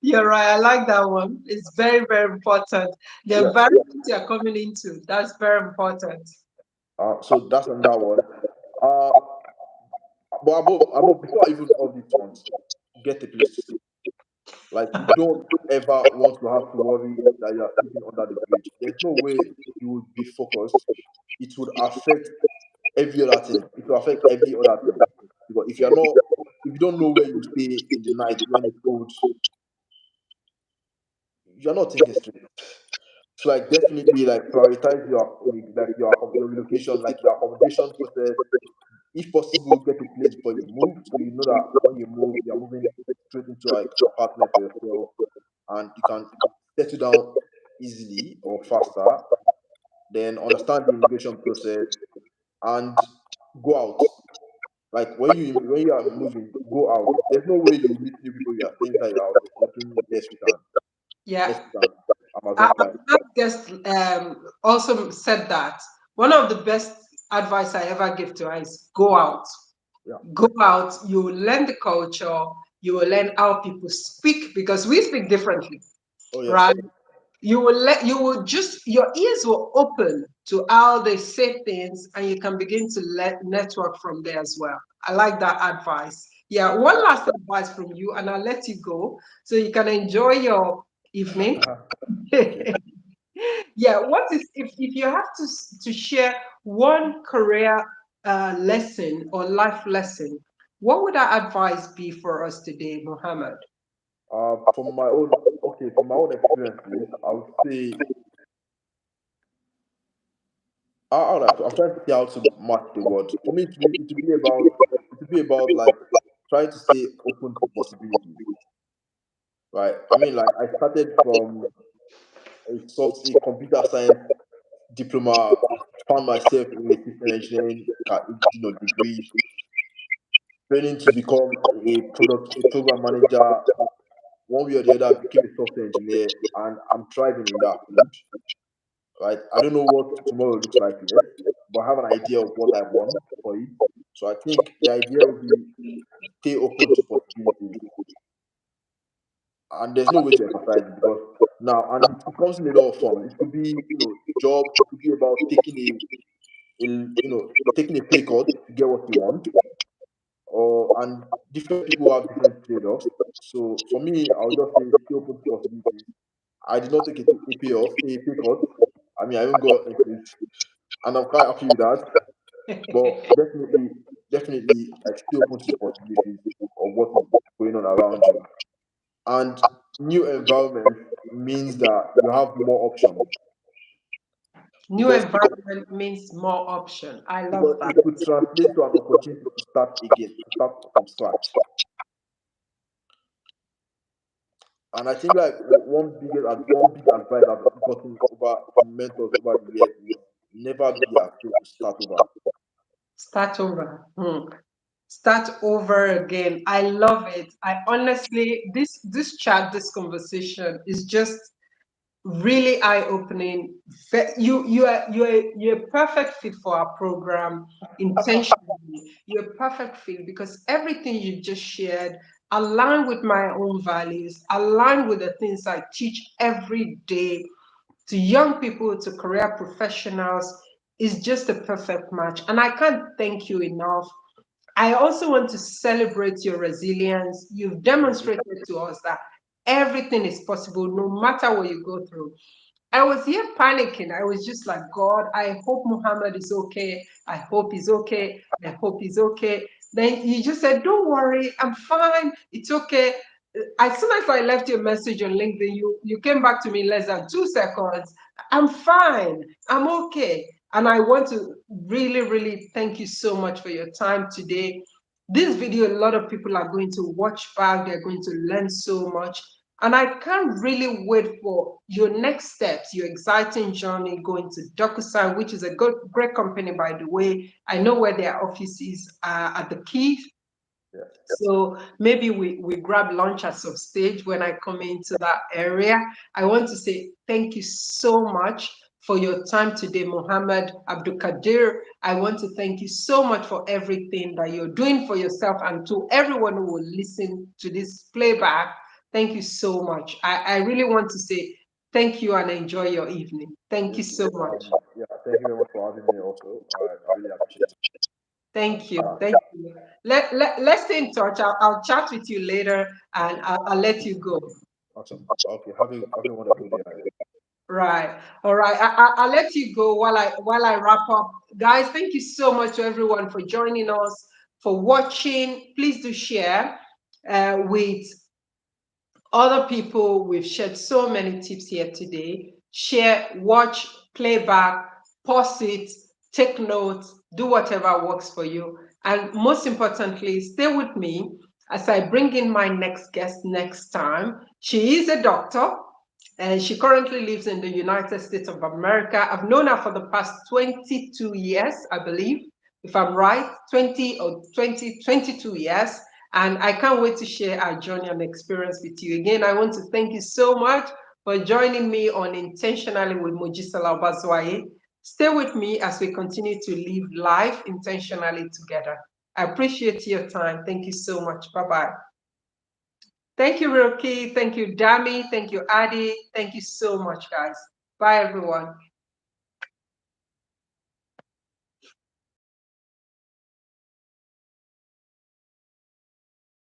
You're right. I like that one. It's very, very important. The Yeah. environment you're coming into, that's very important. So that's another one. Uh, but above before even all these ones, get a place to stay. Like you don't ever want to have to worry that you are sleeping under the bridge. There's no way you would be focused. It would affect every other thing. It will affect every other thing. Because if you don't know where you stay in the night when it's cold, you're not thinking straight. So like definitely like prioritize your relocation, like your accommodation process. If possible, get a place before you move, so you know that when you move, you're moving straight into like apartment for yourself, and you can settle down easily or faster. Then understand the immigration process and go out. Like when you are moving, go out. There's no way you meet new people. You are staying inside your house working Yeah. less weekend, Our Amazon Prime. last guest also said that one of the best advice I ever give to her is go out. Yeah. Go out, you will learn the culture, you will learn how people speak because we speak differently, Oh yes. right? You will just your ears will open to how they say things and you can begin to network from there as well. I like that advice. Yeah, one last advice from you and I'll let you go so you can enjoy your evening. Okay. Yeah, what is if you have to share one career lesson or life lesson, what would that advice be for us today, Mohammed? From my own experiences, I would say I'm trying to see how to match the word. For me, it would be about like trying to stay open to possibilities, right? I mean, like I started from a computer science diploma, found myself in a system engineering, degree, training to become a program manager. One way or the other, became a software engineer, and I'm thriving in that field. Right? I don't know what tomorrow looks like yet, but I have an idea of what I want for it. So I think the idea would be stay open to possibilities, and there's no way to emphasize it because now and it comes in a lot of form. It could be job. It could be about taking a pay cut to get what you want, or and different people have different trade-offs. So for me, I'll just say stay open to possibilities. I did not take a pay cut. I mean, I even got increase, and I'm quite happy with that. But definitely, like stay open to the possibilities of what is going on around you. And new environment means that you have more options New because environment means more option. I love because that. it could translate to an opportunity to start again, to start from scratch. And I think like one big advice I've gotten over from mentors over the years is never be afraid to start over. Start over. Start over again. I love it. I honestly, this chat, this conversation is just really eye-opening. You're a perfect fit for our program intentionally. You're a perfect fit because everything you just shared align with my own values, align with the things I teach every day to young people, to career professionals. Is just a perfect match. And I can't thank you enough. I also want to celebrate your resilience. You've demonstrated to us that everything is possible no matter what you go through. I was here panicking. I was just like, God, I hope Muhammad is okay. I hope he's okay. I hope he's okay. Then you just said, don't worry, I'm fine. It's okay. As soon as I left your message on LinkedIn, you came back to me in less than 2 seconds. I'm fine. I'm okay. And I want to really, really thank you so much for your time today. This video, a lot of people are going to watch back. They're going to learn so much. And I can't really wait for your next steps, your exciting journey going to DocuSign, which is a great company, by the way. I know where their offices are at the Keys. Yeah. So maybe we grab lunch at some stage when I come into that area. I want to say thank you so much for your time today, Mohammed Abdul Kadir. I want to thank you so much for everything that you're doing for yourself, and to everyone who will listen to this playback. Thank you so much. I really want to say thank you and enjoy your evening. Thank You you too. so much. Yeah, thank you very much for having me also. I really appreciate it. Thank you. Thank you. Let's stay in touch. I'll chat with you later, and I'll let you go. Awesome. Okay, have a wonderful day ahead. Right. All right. I'll let you go while I wrap up. Guys, thank you so much to everyone for joining us, for watching. Please do share with other people. We've shared so many tips here today. Share, watch, play back, pause it, take notes, do whatever works for you. And most importantly, stay with me as I bring in my next guest next time. She is a doctor and she currently lives in the United States of America. I've known her for the past 22 years, I believe, if I'm right, 20 or 20, 22 years. And I can't wait to share our journey and experience with you. Again, I want to thank you so much for joining me on Intentionally with Mojisola Obazuaye. Stay with me as we continue to live life intentionally together. I appreciate your time. Thank you so much. Bye bye. Thank you, Roki. Thank you, Dami. Thank you, Adi. Thank you so much, guys. Bye, everyone.